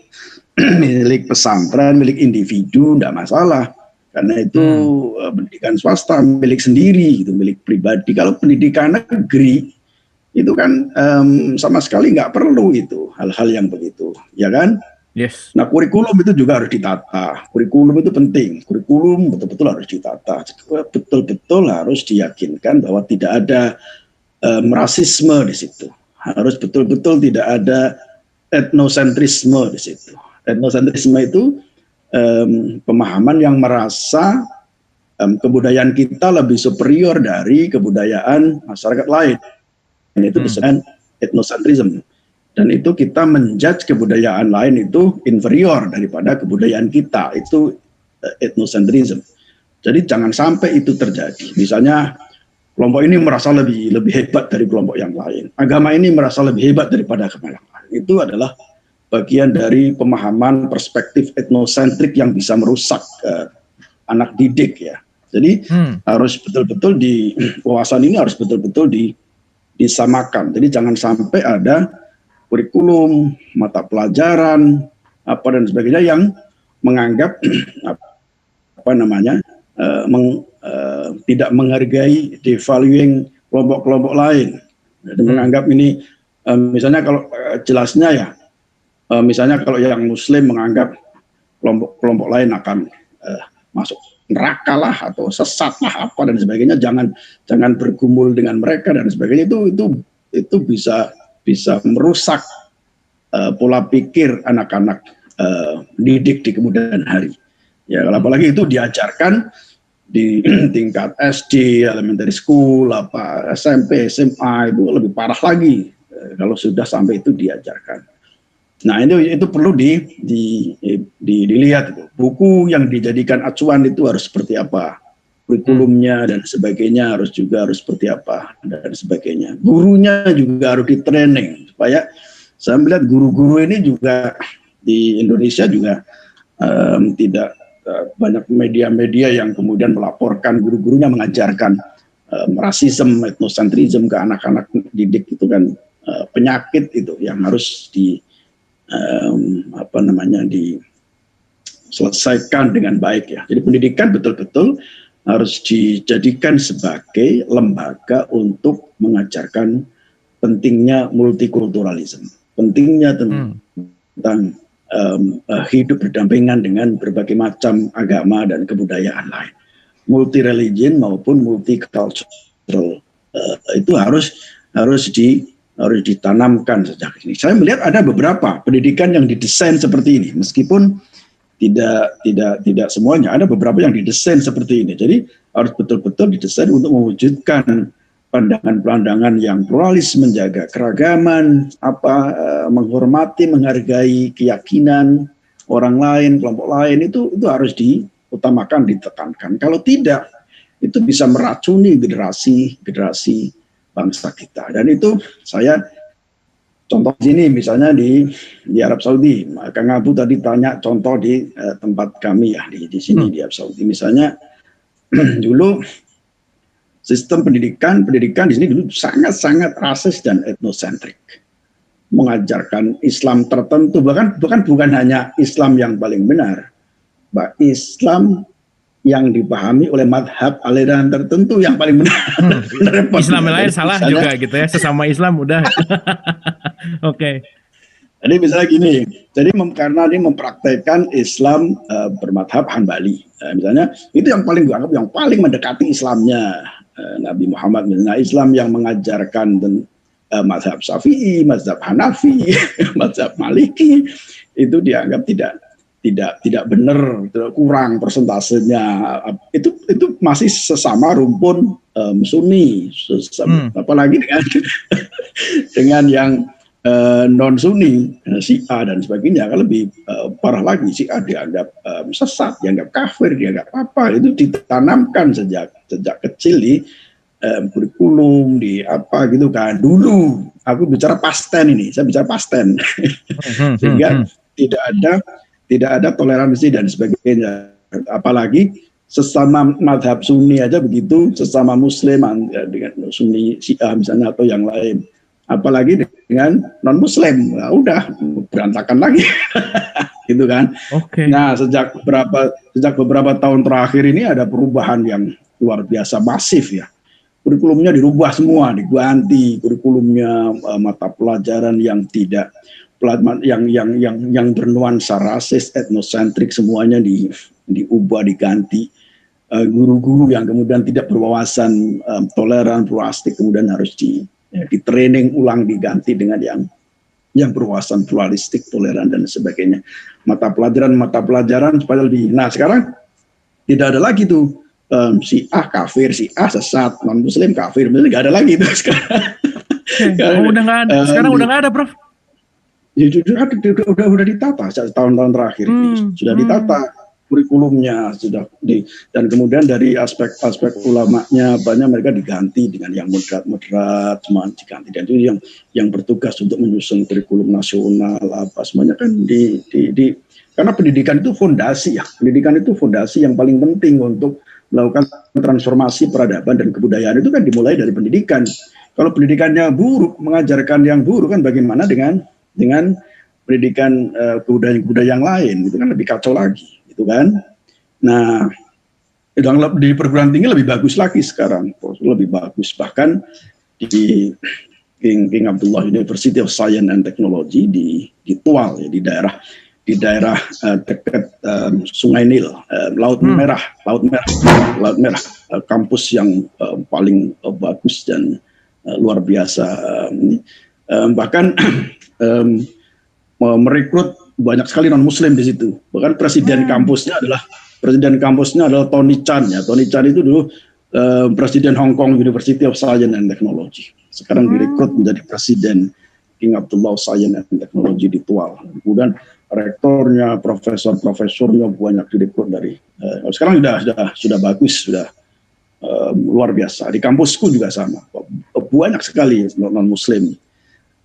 pesantren, milik individu, tidak masalah. Karena itu pendidikan swasta milik sendiri, gitu, milik pribadi. Kalau pendidikan negeri itu kan sama sekali nggak perlu itu hal-hal yang begitu, ya kan? Yes. Nah kurikulum itu juga harus ditata. Kurikulum itu penting. Kurikulum betul-betul harus ditata. Betul-betul harus diyakinkan bahwa tidak ada rasisme di situ. Harus betul-betul tidak ada etnosentrisme di situ. Etnosentrisme itu pemahaman yang merasa kebudayaan kita lebih superior dari kebudayaan masyarakat lain. Dan itu disebut etnosentrism. Dan itu kita menjudge kebudayaan lain itu inferior daripada kebudayaan kita. Itu etnosentrism. Jadi jangan sampai itu terjadi. Misalnya kelompok ini merasa lebih hebat dari kelompok yang lain. Agama ini merasa lebih hebat daripada agama yang lain. Itu adalah bagian dari pemahaman perspektif etnosentrik yang bisa merusak anak didik ya. Jadi harus betul-betul wawasan ini harus betul-betul disamakan. Jadi jangan sampai ada kurikulum, mata pelajaran, apa dan sebagainya yang menganggap apa namanya tidak menghargai, devaluing kelompok-kelompok lain. Jadi menganggap ini misalnya kalau jelasnya ya, misalnya kalau yang Muslim menganggap kelompok lain akan masuk neraka lah atau sesat lah apa dan sebagainya, jangan bergumul dengan mereka dan sebagainya, itu bisa merusak pola pikir anak-anak didik di kemudian hari. Ya, apalagi itu diajarkan di tingkat SD, elementary school, apa SMP, SMA, itu lebih parah lagi kalau sudah sampai itu diajarkan. Nah, itu perlu dilihat itu. Buku yang dijadikan acuan itu harus seperti apa, kurikulumnya dan sebagainya harus seperti apa dan sebagainya. Gurunya juga harus di-training supaya saya melihat guru-guru ini juga di Indonesia juga tidak banyak media-media yang kemudian melaporkan guru-gurunya mengajarkan rasisme, etnosentrisme ke anak-anak didik, itu kan penyakit itu yang harus diselesaikan dengan baik ya. Jadi pendidikan betul-betul harus dijadikan sebagai lembaga untuk mengajarkan pentingnya multikulturalisme, pentingnya tentang hidup berdampingan dengan berbagai macam agama dan kebudayaan lain, multi religion maupun multicultural, itu harus ditanamkan sejak ini. Saya melihat ada beberapa pendidikan yang didesain seperti ini, meskipun tidak semuanya, ada beberapa yang didesain seperti ini. Jadi harus betul-betul didesain untuk mewujudkan pandangan-pandangan yang pluralis, menjaga keragaman, menghormati, menghargai keyakinan orang lain, kelompok lain, itu harus diutamakan, ditekankan. Kalau tidak, itu bisa meracuni generasi bangsa kita. Dan itu saya contoh sini, misalnya di Arab Saudi. Kang Abu tadi tanya contoh di tempat kami ya, di sini di Arab Saudi. Misalnya dulu sistem pendidikan di sini dulu sangat rasis dan etnosentrik, mengajarkan Islam tertentu, bukan hanya Islam yang paling benar, Islam yang dipahami oleh madhab aliran tertentu yang paling benar. Islam yang lain salah juga gitu ya, sesama Islam udah. Oke. Jadi misalnya gini, jadi karena ini mempraktekkan Islam bermadhab Hanbali, misalnya itu yang paling dianggap yang paling mendekati Islamnya Nabi Muhammad. Misalnya Islam yang mengajarkan mazhab Syafi'i, mazhab Hanafi, mazhab Maliki, itu dianggap tidak benar, kurang persentasenya. Itu masih sesama rumpun Sunni, apalagi dengan yang non Sunni, Syiah dan sebagainya, kan lebih parah lagi. Syiah dianggap sesat, dianggap kafir, dianggap apa. Itu ditanamkan sejak kecil di kurikulum, di apa gitu kan. Dulu aku bicara pasten ini, saya bicara pasten, sehingga tidak ada toleransi dan sebagainya. Apalagi sesama madhab Sunni aja begitu, sesama Muslim dengan Sunni, Syiah misalnya atau yang lain. Apalagi dengan non Muslim, nah, udah berantakan lagi, gitu kan? Okay. Nah sejak beberapa tahun terakhir ini ada perubahan yang luar biasa masif ya. Kurikulumnya dirubah semua, diganti kurikulumnya, mata pelajaran yang tidak yang bernuansa rasis, etnosentrik, semuanya diubah, diganti. Guru-guru yang kemudian tidak berwawasan toleran, pluralistik kemudian harus di-training ulang, diganti dengan yang berwawasan pluralistik, toleran dan sebagainya. Mata pelajaran supaya lebih. Nah sekarang tidak ada lagi tuh Syiah kafir, Syiah sesat, non Muslim kafir, nggak ada lagi itu sekarang. Udah nggak ada. Sekarang udah nggak ada, Prof. Ya, udah ditata tahun-tahun terakhir sudah ditata kurikulumnya, dan kemudian dari aspek ulamanya banyak mereka diganti dengan yang moderat semua diganti, dan itu yang bertugas untuk menyusun kurikulum nasional apa semuanya kan karena pendidikan itu fondasi ya, pendidikan itu fondasi yang paling penting untuk melakukan transformasi peradaban dan kebudayaan itu kan dimulai dari pendidikan. Kalau pendidikannya buruk, mengajarkan yang buruk kan bagaimana dengan pendidikan kebudayaan yang lain, itu kan lebih kacau lagi, gitu kan. Nah, di perguruan tinggi lebih bagus lagi sekarang, lebih bagus, bahkan di King Abdullah University of Science and Technology di Tual, ya, di daerah dekat Sungai Nil, Laut Merah, kampus yang paling bagus dan luar biasa. Bahkan merekrut banyak sekali non Muslim di situ. Bahkan presiden kampusnya adalah Tony Chan, ya. Tony Chan itu dulu presiden Hong Kong University of Science and Technology. Sekarang direkrut menjadi presiden King Abdullah Science and Technology di Tual. Kemudian rektornya, profesornya banyak direkrut dari. Sekarang sudah bagus, sudah luar biasa. Di kampusku juga sama, banyak sekali non Muslim.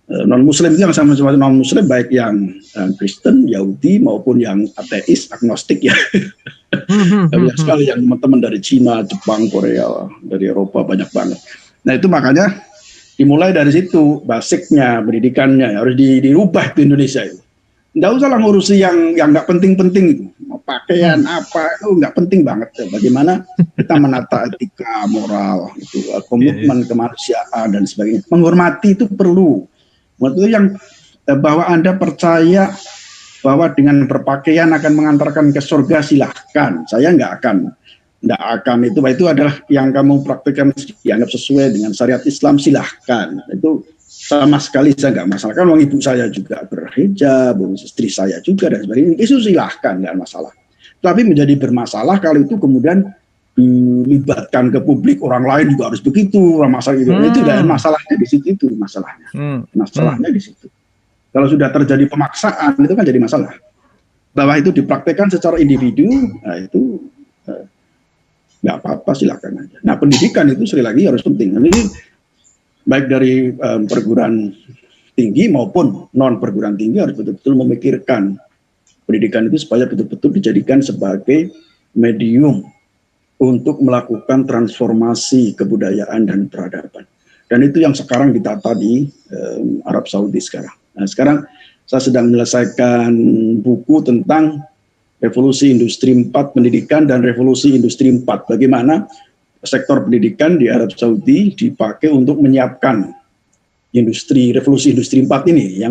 Non Muslim itu yang sama-sama non Muslim, baik yang Kristen, Yahudi maupun yang ateis, agnostik, ya. Banyak sekali yang teman-teman dari Cina, Jepang, Korea, dari Eropa, banyak banget. Nah, itu makanya dimulai dari situ, basicnya, pendidikannya harus dirubah di Indonesia itu. Nggak usah lah ngurusi yang nggak penting-penting itu, pakaian apa itu nggak penting banget. Bagaimana kita menata etika, moral, itu komitmen kemanusiaan dan sebagainya. Menghormati itu perlu. Waktu itu yang bahwa Anda percaya bahwa dengan berpakaian akan mengantarkan ke surga, silahkan. Saya nggak akan itu adalah yang kamu praktikkan dianggap sesuai dengan syariat Islam, silahkan. Itu sama sekali saya nggak masalah. Kan ibu saya juga berhijab, istri saya juga dan sebagainya. Itu silahkan, nggak masalah. Tapi menjadi bermasalah kalau itu kemudian dilibatkan ke publik, orang lain juga harus begitu, masalah itu. Itu dan masalahnya di situ, itu masalahnya. Masalahnya di situ. Kalau sudah terjadi pemaksaan itu kan jadi masalah. Bahwa itu dipraktekkan secara individu, nah itu nggak apa-apa, silakan aja. Nah, pendidikan itu sekali lagi harus penting. Ini baik dari perguruan tinggi maupun non perguruan tinggi harus betul-betul memikirkan pendidikan itu supaya betul-betul dijadikan sebagai medium untuk melakukan transformasi kebudayaan dan peradaban. Dan itu yang sekarang ditata di Arab Saudi sekarang. Nah, sekarang saya sedang menyelesaikan buku tentang revolusi industri 4 pendidikan dan revolusi industri 4. Bagaimana sektor pendidikan di Arab Saudi dipakai untuk menyiapkan revolusi industri 4 ini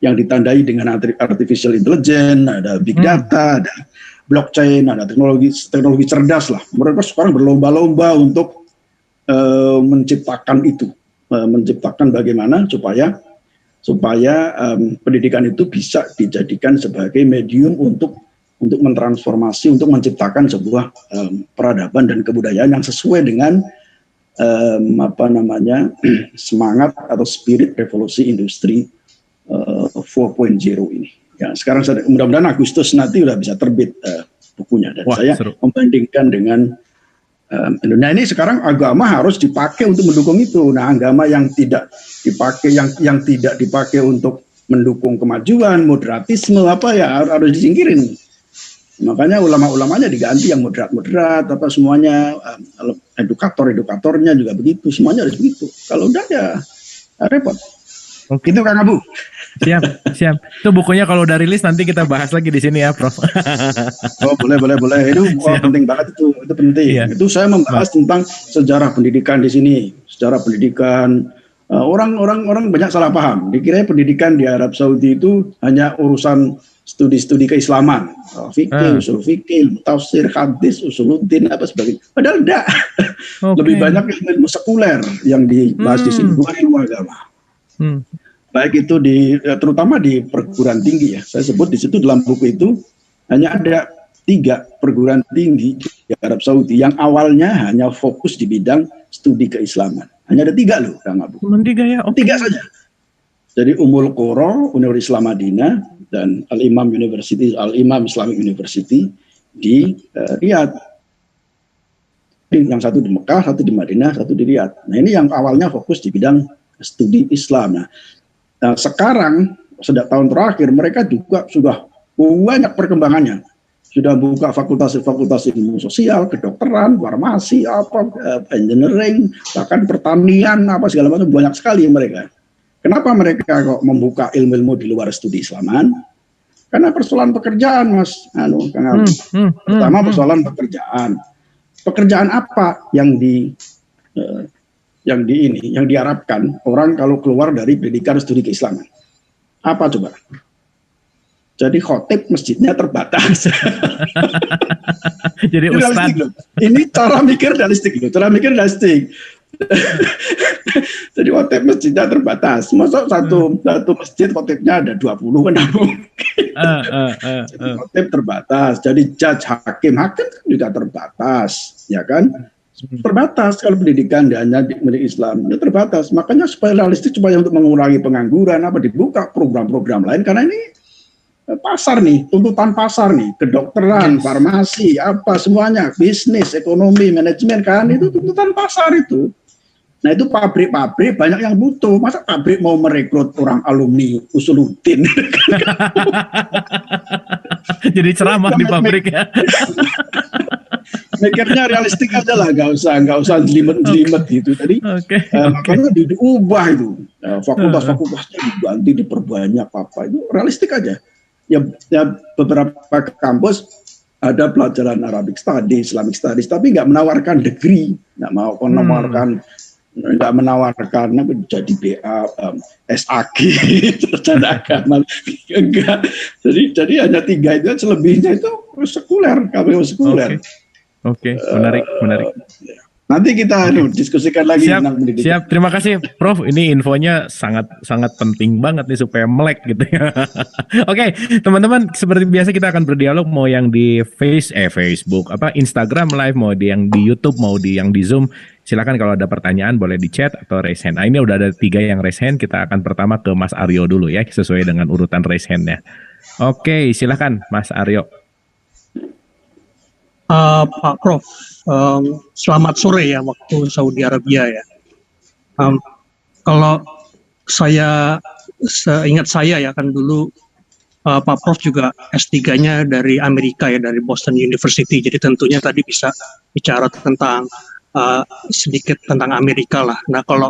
yang ditandai dengan artificial intelligence, ada big data, ada blockchain, ada teknologi cerdas lah. Mereka sekarang berlomba-lomba untuk menciptakan itu, menciptakan bagaimana supaya pendidikan itu bisa dijadikan sebagai medium untuk mentransformasi, untuk menciptakan sebuah peradaban dan kebudayaan yang sesuai dengan semangat atau spirit revolusi industri 4.0 ini. Ya, sekarang mudah-mudahan Agustus nanti sudah bisa terbit bukunya, dan saya seru membandingkan dengan Indonesia. Ini sekarang agama harus dipakai untuk mendukung itu. Nah, agama yang tidak dipakai, yang tidak dipakai untuk mendukung kemajuan, moderatisme harus disingkirin. Makanya ulama-ulamanya diganti yang moderat-moderat, semuanya edukatornya juga begitu, semuanya harus begitu. Kalau udah ya repot. Oke. Itu Kang Abu. Siap. Itu bukunya kalau udah rilis nanti kita bahas lagi di sini ya, Prof. Oh, boleh. Itu penting banget itu penting. Iya. Itu saya membahas tentang sejarah pendidikan di sini, sejarah pendidikan. Orang banyak salah paham. Dikira pendidikan di Arab Saudi itu hanya urusan studi-studi keislaman, fikih, usul fikih, tafsir, hadis, usuluddin, sebagainya. Padahal enggak. Okay. Lebih banyak ilmu sekuler yang dibahas di sini, bukan ilmu agama. Baik itu terutama di perguruan tinggi, ya. Saya sebut di situ dalam buku itu hanya ada 3 perguruan tinggi di Arab Saudi yang awalnya hanya fokus di bidang studi keislaman. Hanya ada 3 loh, Kang Abu. 3 ya? Okay. 3 saja. Jadi Ummul Qura, Universitas Islam Madinah, dan Al-Imam Islamic University di Riyadh. Yang satu di Mekah, satu di Madinah, satu di Riyadh. Nah, ini yang awalnya fokus di bidang studi Islam. Nah, sekarang, sejak tahun terakhir, mereka juga sudah banyak perkembangannya. sudah buka fakultas ilmu sosial, kedokteran, farmasi, engineering, bahkan pertanian, segala macam, banyak sekali mereka. Kenapa mereka kok membuka ilmu-ilmu di luar studi Islaman? Karena persoalan pekerjaan, Mas. Pertama persoalan pekerjaan. Pekerjaan apa yang diharapkan orang kalau keluar dari pendidikan studi keislaman? Apa coba? Jadi khotib masjidnya terbatas. Jadi ustadz. Ini cara mikir realistik loh. Jadi khotib masjidnya terbatas. Masa satu masjid khotibnya ada 20 kan mungkin. Jadi khotib terbatas. Jadi judge hakim juga terbatas, ya kan? Terbatas kalau pendidikan hanya di Islam itu terbatas. Makanya supaya realistis, supaya untuk mengurangi pengangguran dibuka program-program lain, karena ini pasar nih, tuntutan pasar nih, kedokteran, farmasi, semuanya, bisnis, ekonomi, manajemen, kan itu tuntutan pasar itu. Nah itu pabrik-pabrik banyak yang butuh. Masa pabrik mau merekrut orang alumni Usuluddin? Jadi ceramah di pabrik ya. Mikirnya realistik aja lah, nggak usah jelimet-jelimet gitu. Jadi makanya diubah itu, fakultasnya diganti, diperbanyak itu realistik aja. Ya beberapa kampus ada pelajaran Arabic Studies, Islamic Studies, tapi nggak menawarkan degree, nggak menawarkan jadi BA, SAG, sarjana agama, enggak. Jadi hanya 3 itu, selebihnya itu sekuler, KPU sekuler. Oke, menarik. Nanti kita diskusikan lagi tentang pendidikan. Siap, terima kasih Prof. Ini infonya sangat penting banget nih supaya melek gitu ya. Oke, teman-teman, seperti biasa kita akan berdialog, mau yang di Facebook, Instagram Live, mau yang di YouTube, mau yang di Zoom. Silakan kalau ada pertanyaan boleh di chat atau raise hand. Ini udah ada 3 yang raise hand. Kita akan pertama ke Mas Aryo dulu ya, sesuai dengan urutan raise hand-nya. Oke, silakan Mas Aryo. Pak Prof, selamat sore ya waktu Saudi Arabia ya. Kalau seingat saya ya, kan dulu Pak Prof juga S3-nya dari Amerika ya, dari Boston University. Jadi tentunya tadi bisa bicara tentang sedikit tentang Amerika lah. Nah kalau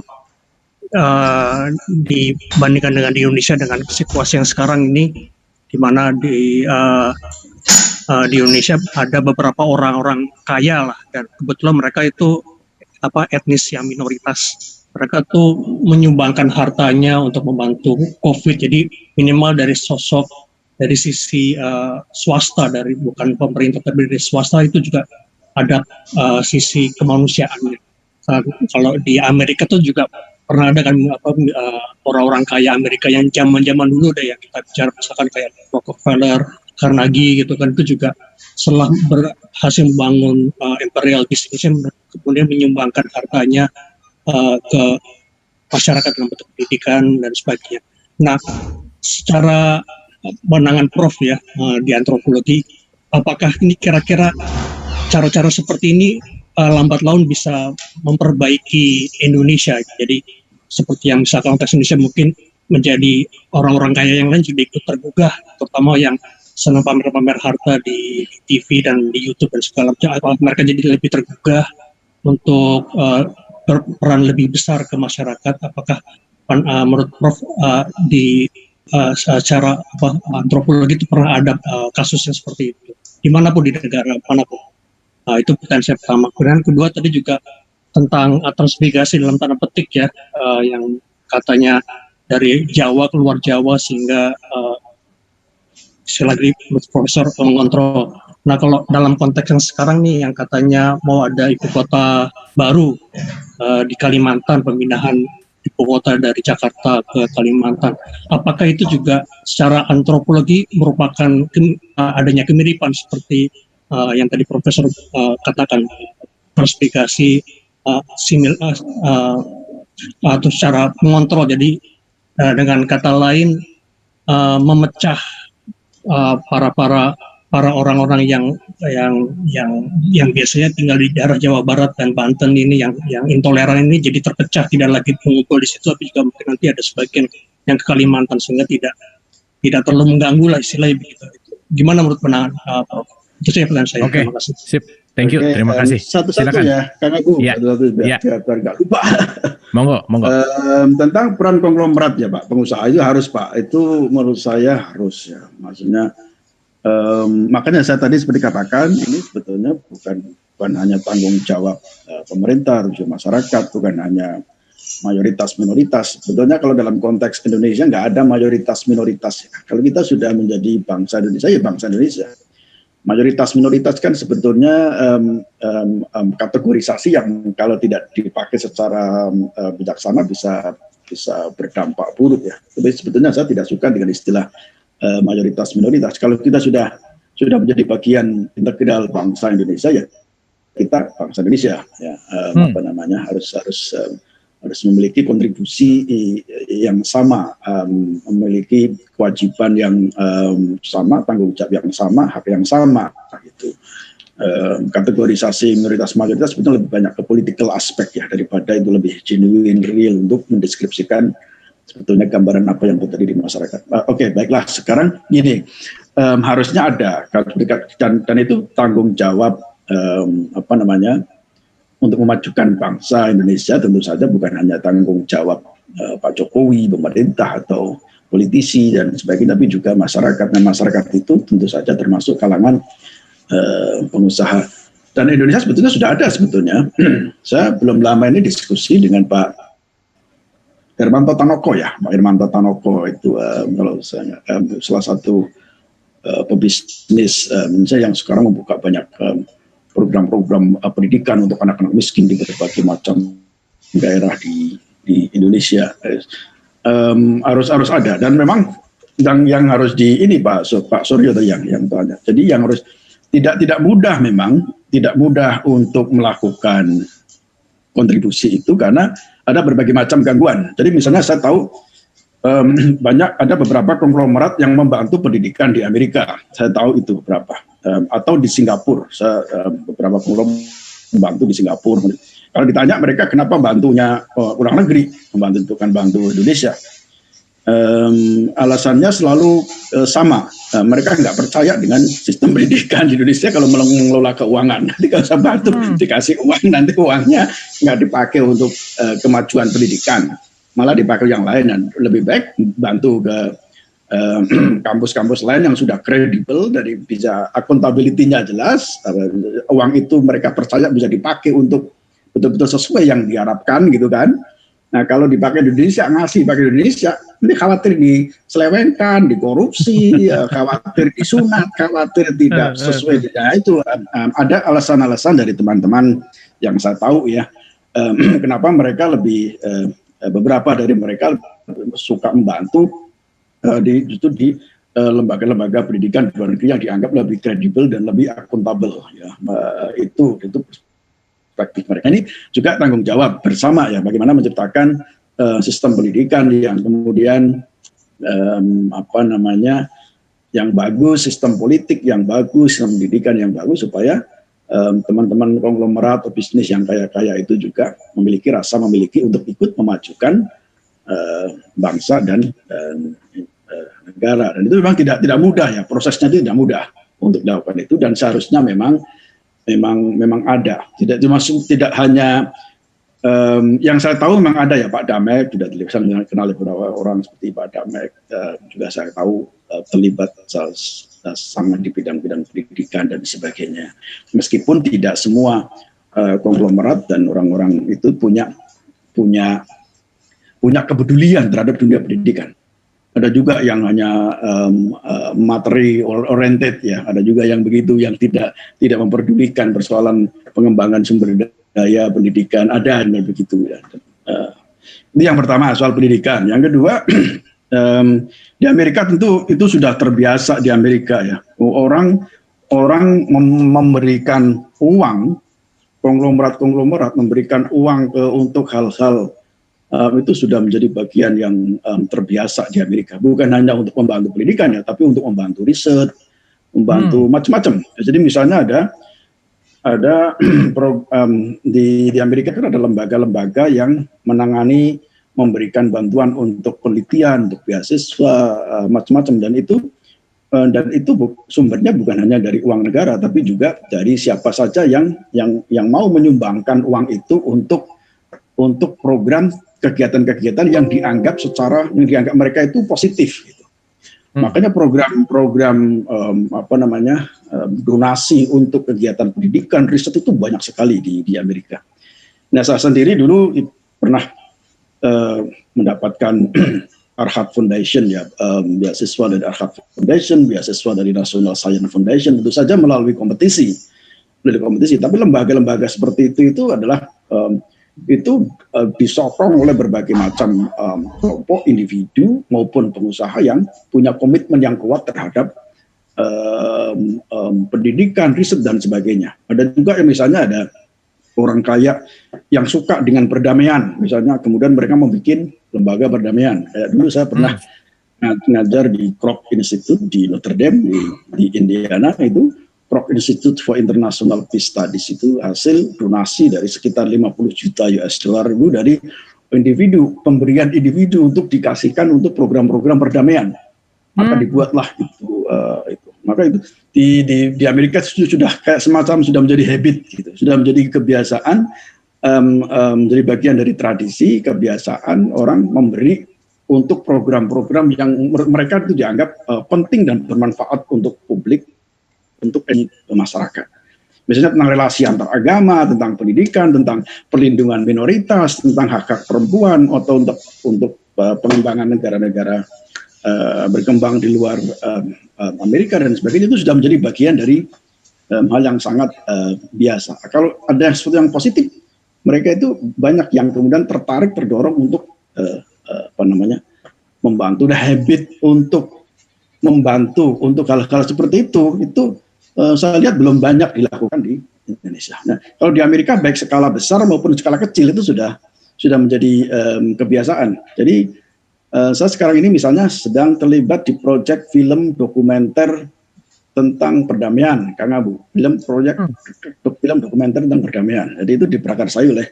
dibandingkan dengan di Indonesia dengan situasi yang sekarang ini, di mana di Indonesia ada beberapa orang-orang kaya lah, dan kebetulan mereka itu etnis yang minoritas. Mereka tuh menyumbangkan hartanya untuk membantu COVID. Jadi minimal dari sisi swasta, bukan pemerintah tapi dari swasta, itu juga ada sisi kemanusiaannya. Kalau di Amerika tuh juga pernah ada kan orang-orang kaya Amerika yang zaman dulu deh, yang kita bicara misalkan kayak Rockefeller, Carnegie gitu kan, itu juga setelah berhasil membangun imperial bisnisnya, kemudian menyumbangkan hartanya ke masyarakat dalam bentuk pendidikan dan sebagainya. Nah, secara pandangan Prof ya, di antropologi, apakah ini kira-kira cara-cara seperti ini lambat laun bisa memperbaiki Indonesia? Jadi seperti yang misalkan konteks Indonesia mungkin menjadi orang-orang kaya yang lain juga ikut tergugah, terutama yang senang pamer-pamer harta di TV dan di YouTube dan segala macam. Mereka jadi lebih tergugah untuk berperan lebih besar ke masyarakat. Apakah menurut Prof secara antropologi itu pernah ada kasusnya seperti itu dimanapun di negara manapun? Itu pertanyaan saya pertama. Kemudian kedua tadi juga tentang transmigrasi dalam tanda petik ya, yang katanya dari Jawa keluar Jawa sehingga lagi Profesor mengontrol. Nah kalau dalam konteks yang sekarang nih, yang katanya mau ada ibu kota baru di Kalimantan, pemindahan ibu kota dari Jakarta ke Kalimantan, apakah itu juga secara antropologi merupakan adanya kemiripan seperti yang tadi Profesor katakan, transmigrasi atau secara mengontrol? Jadi dengan kata lain memecah para orang-orang yang biasanya tinggal di daerah Jawa Barat dan Banten ini, yang intoleran ini jadi terpecah, tidak lagi mengumpul di situ, tapi juga mungkin nanti ada sebagian yang ke Kalimantan, sehingga tidak terlalu mengganggu lah istilahnya begitu. Gimana menurut pandangan Prof? Itu ya pertanyaan saya. Oke, Terima kasih. sip. Thank you. Terima kasih. Satu-satu Silakan. ya, Kang Agung. Ya. Biar nggak lupa. Monggo. Tentang peran konglomerat ya Pak, pengusaha itu harus Pak. Itu menurut saya harus ya. Maksudnya makanya saya tadi seperti katakan ini sebetulnya bukan hanya tanggung jawab pemerintah, juga masyarakat, bukan hanya mayoritas minoritas. Sebetulnya kalau dalam konteks Indonesia nggak ada mayoritas minoritas. Kalau kita sudah menjadi bangsa Indonesia ya bangsa Indonesia. Mayoritas minoritas kan sebetulnya kategorisasi yang kalau tidak dipakai secara bijaksana bisa berdampak buruk ya. Tapi sebetulnya saya tidak suka dengan istilah mayoritas minoritas. Kalau kita sudah menjadi bagian integral bangsa Indonesia ya kita bangsa Indonesia ya harus memiliki kontribusi yang sama, memiliki kewajiban yang sama, tanggung jawab yang sama, hak yang sama gitu. Kategorisasi minoritas mayoritas sebetulnya lebih banyak ke political aspek ya daripada itu lebih genuine real untuk mendeskripsikan sebetulnya gambaran apa yang terjadi di masyarakat. Oke, baiklah. Sekarang gini, harusnya ada dan itu tanggung jawab untuk memajukan bangsa Indonesia tentu saja bukan hanya tanggung jawab Pak Jokowi, pemerintah atau politisi dan sebagainya, tapi juga masyarakat. Dan masyarakat itu tentu saja termasuk kalangan pengusaha. Dan Indonesia sebetulnya sudah ada sebetulnya. Saya belum lama ini diskusi dengan Pak Hermanto Tanoko ya, Pak Hermanto Tanoko itu kalau saya salah satu pebisnis Indonesia yang sekarang membuka banyak program-program pendidikan untuk anak-anak miskin di berbagai macam daerah di Indonesia. Harus ada dan memang yang harus ini Pak Suryo tadi yang tanya. Jadi yang harus tidak mudah memang tidak mudah untuk melakukan kontribusi itu karena ada berbagai macam gangguan. Jadi misalnya saya tahu ada beberapa konglomerat yang membantu pendidikan di Amerika. Saya tahu itu beberapa. Atau di Singapura. Beberapa konglomerat membantu di Singapura. Kalau ditanya mereka kenapa bantunya luar negeri, bukan bantu Indonesia. Alasannya selalu sama. Mereka nggak percaya dengan sistem pendidikan di Indonesia kalau mengelola keuangan. Nanti kalau saya bantu dikasih uang, nanti uangnya nggak dipakai untuk kemajuan pendidikan. Malah dipakai yang lain dan lebih baik bantu ke kampus-kampus lain yang sudah kredibel dari bisa akuntabilitinya jelas, uang itu mereka percaya bisa dipakai untuk betul-betul sesuai yang diharapkan gitu kan. Nah kalau dipakai di Indonesia, pakai di Indonesia, ini khawatir diselewengkan, dikorupsi, khawatir disunat, khawatir tidak sesuai. Nah itu ada alasan-alasan dari teman-teman yang saya tahu ya, kenapa mereka lebih beberapa dari mereka suka membantu di lembaga-lembaga pendidikan di luar negeri yang dianggap lebih kredibel dan lebih akuntabel ya. Itu perspektif mereka. Ini juga tanggung jawab bersama ya bagaimana menciptakan sistem pendidikan yang kemudian yang bagus, sistem politik yang bagus, sistem pendidikan yang bagus supaya teman-teman konglomerat atau bisnis yang kaya-kaya itu juga memiliki untuk ikut memajukan bangsa dan negara. Dan itu memang tidak mudah ya, prosesnya itu tidak mudah untuk dilakukan itu dan seharusnya memang ada. Tidak hanya yang saya tahu memang ada ya Pak Damek, sudah kenal beberapa orang seperti Pak Damek, juga saya tahu terlibat sangat di bidang-bidang pendidikan dan sebagainya. Meskipun tidak semua konglomerat dan orang-orang itu punya kepedulian terhadap dunia pendidikan. Ada juga yang hanya materi oriented ya, ada juga yang begitu yang tidak memperdulikan persoalan pengembangan sumber daya pendidikan, ada yang begitu ya. Ini yang pertama soal pendidikan. Yang kedua di Amerika tentu itu sudah terbiasa di Amerika ya. Orang memberikan uang, konglomerat memberikan uang untuk hal-hal itu sudah menjadi bagian yang terbiasa di Amerika. Bukan hanya untuk membantu pendidikan ya, tapi untuk membantu riset, membantu macam-macam. Jadi misalnya ada di Amerika kan ada lembaga-lembaga yang menangani memberikan bantuan untuk penelitian, untuk beasiswa, macam-macam, dan itu dan itu sumbernya bukan hanya dari uang negara, tapi juga dari siapa saja yang mau menyumbangkan uang itu untuk program kegiatan-kegiatan yang dianggap mereka itu positif. Gitu. Makanya program-program donasi untuk kegiatan pendidikan, riset itu banyak sekali di Amerika. Nah, saya sendiri dulu pernah mendapatkan Arhat Foundation, beasiswa dari Arhat Foundation, beasiswa dari National Science Foundation, tentu saja melalui kompetisi. Tapi lembaga-lembaga seperti itu adalah disokong oleh berbagai macam kelompok, individu maupun pengusaha yang punya komitmen yang kuat terhadap pendidikan, riset dan sebagainya. Ada juga yang misalnya ada orang kaya yang suka dengan perdamaian, misalnya kemudian mereka membuat lembaga perdamaian. Kayak dulu saya pernah ngajar di Kroc Institute di Notre Dame di Indiana, itu Kroc Institute for International Peace Studies itu hasil donasi dari sekitar 50 juta US dollar itu dari individu, pemberian individu untuk dikasihkan untuk program-program perdamaian. Maka dibuatlah itu. Maka itu di Amerika sudah kayak semacam sudah menjadi habit gitu, sudah menjadi kebiasaan, menjadi bagian dari tradisi kebiasaan orang memberi untuk program-program yang mereka itu dianggap penting dan bermanfaat untuk publik, untuk masyarakat. Misalnya tentang relasi antar agama, tentang pendidikan, tentang perlindungan minoritas, tentang hak-hak perempuan, atau untuk pengembangan negara-negara berkembang di luar Amerika dan sebagainya, itu sudah menjadi bagian dari hal yang sangat biasa. Kalau ada sesuatu yang positif, mereka itu banyak yang kemudian tertarik, terdorong untuk membantu. Nah, habit untuk membantu untuk hal-hal seperti itu saya lihat belum banyak dilakukan di Indonesia. Nah, kalau di Amerika baik skala besar maupun skala kecil itu sudah menjadi kebiasaan. Jadi saya sekarang ini misalnya sedang terlibat di proyek film dokumenter tentang perdamaian, Kang Abu. Film dokumenter tentang perdamaian. Jadi itu diprakarsai oleh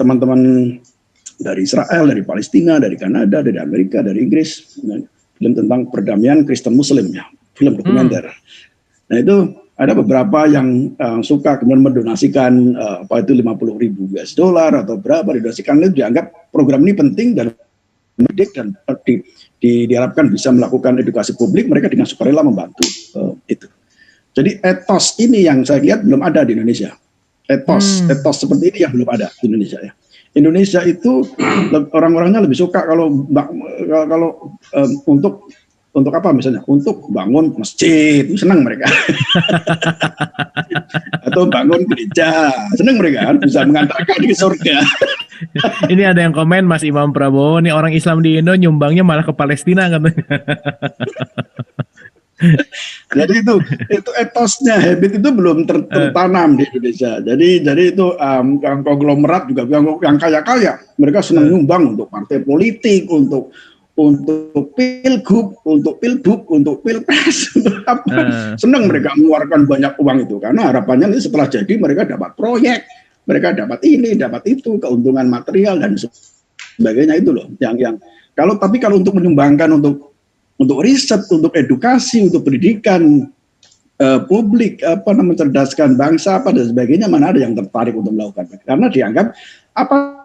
teman-teman dari Israel, dari Palestina, dari Kanada, dari Amerika, dari Inggris. Film tentang perdamaian Kristen Muslim, ya, film dokumenter. Nah, itu ada beberapa yang suka kemudian mendonasikan 50.000 US dollar atau berapa didonasikan, itu dianggap program ini penting dan mendidik dan diharapkan bisa melakukan edukasi publik, mereka dengan sukarela membantu itu. Jadi etos ini yang saya lihat belum ada di Indonesia. Etos seperti ini yang belum ada di Indonesia, ya. Indonesia itu orang-orangnya lebih suka kalau untuk apa misalnya? Untuk bangun masjid, itu senang mereka. Atau bangun gereja, senang mereka, bisa mengantarkan ke surga. Ini ada yang komen, Mas Imam Prabowo, nih orang Islam di Indo nyumbangnya malah ke Palestina katanya. Jadi itu etosnya, habit itu belum tertanam di Indonesia. Jadi itu yang konglomerat juga, yang kaya-kaya, mereka senang nyumbang untuk partai politik, untuk pilgub, untuk pilbub, untuk pilpres, untuk apa? Senang mereka mengeluarkan banyak uang itu karena harapannya nanti setelah jadi mereka dapat proyek, mereka dapat ini, dapat itu, keuntungan material dan sebagainya itu loh. Yang kalau untuk menyumbangkan untuk riset, untuk edukasi, untuk pendidikan publik, mencerdaskan bangsa dan sebagainya, mana ada yang tertarik untuk melakukan? Karena dianggap apa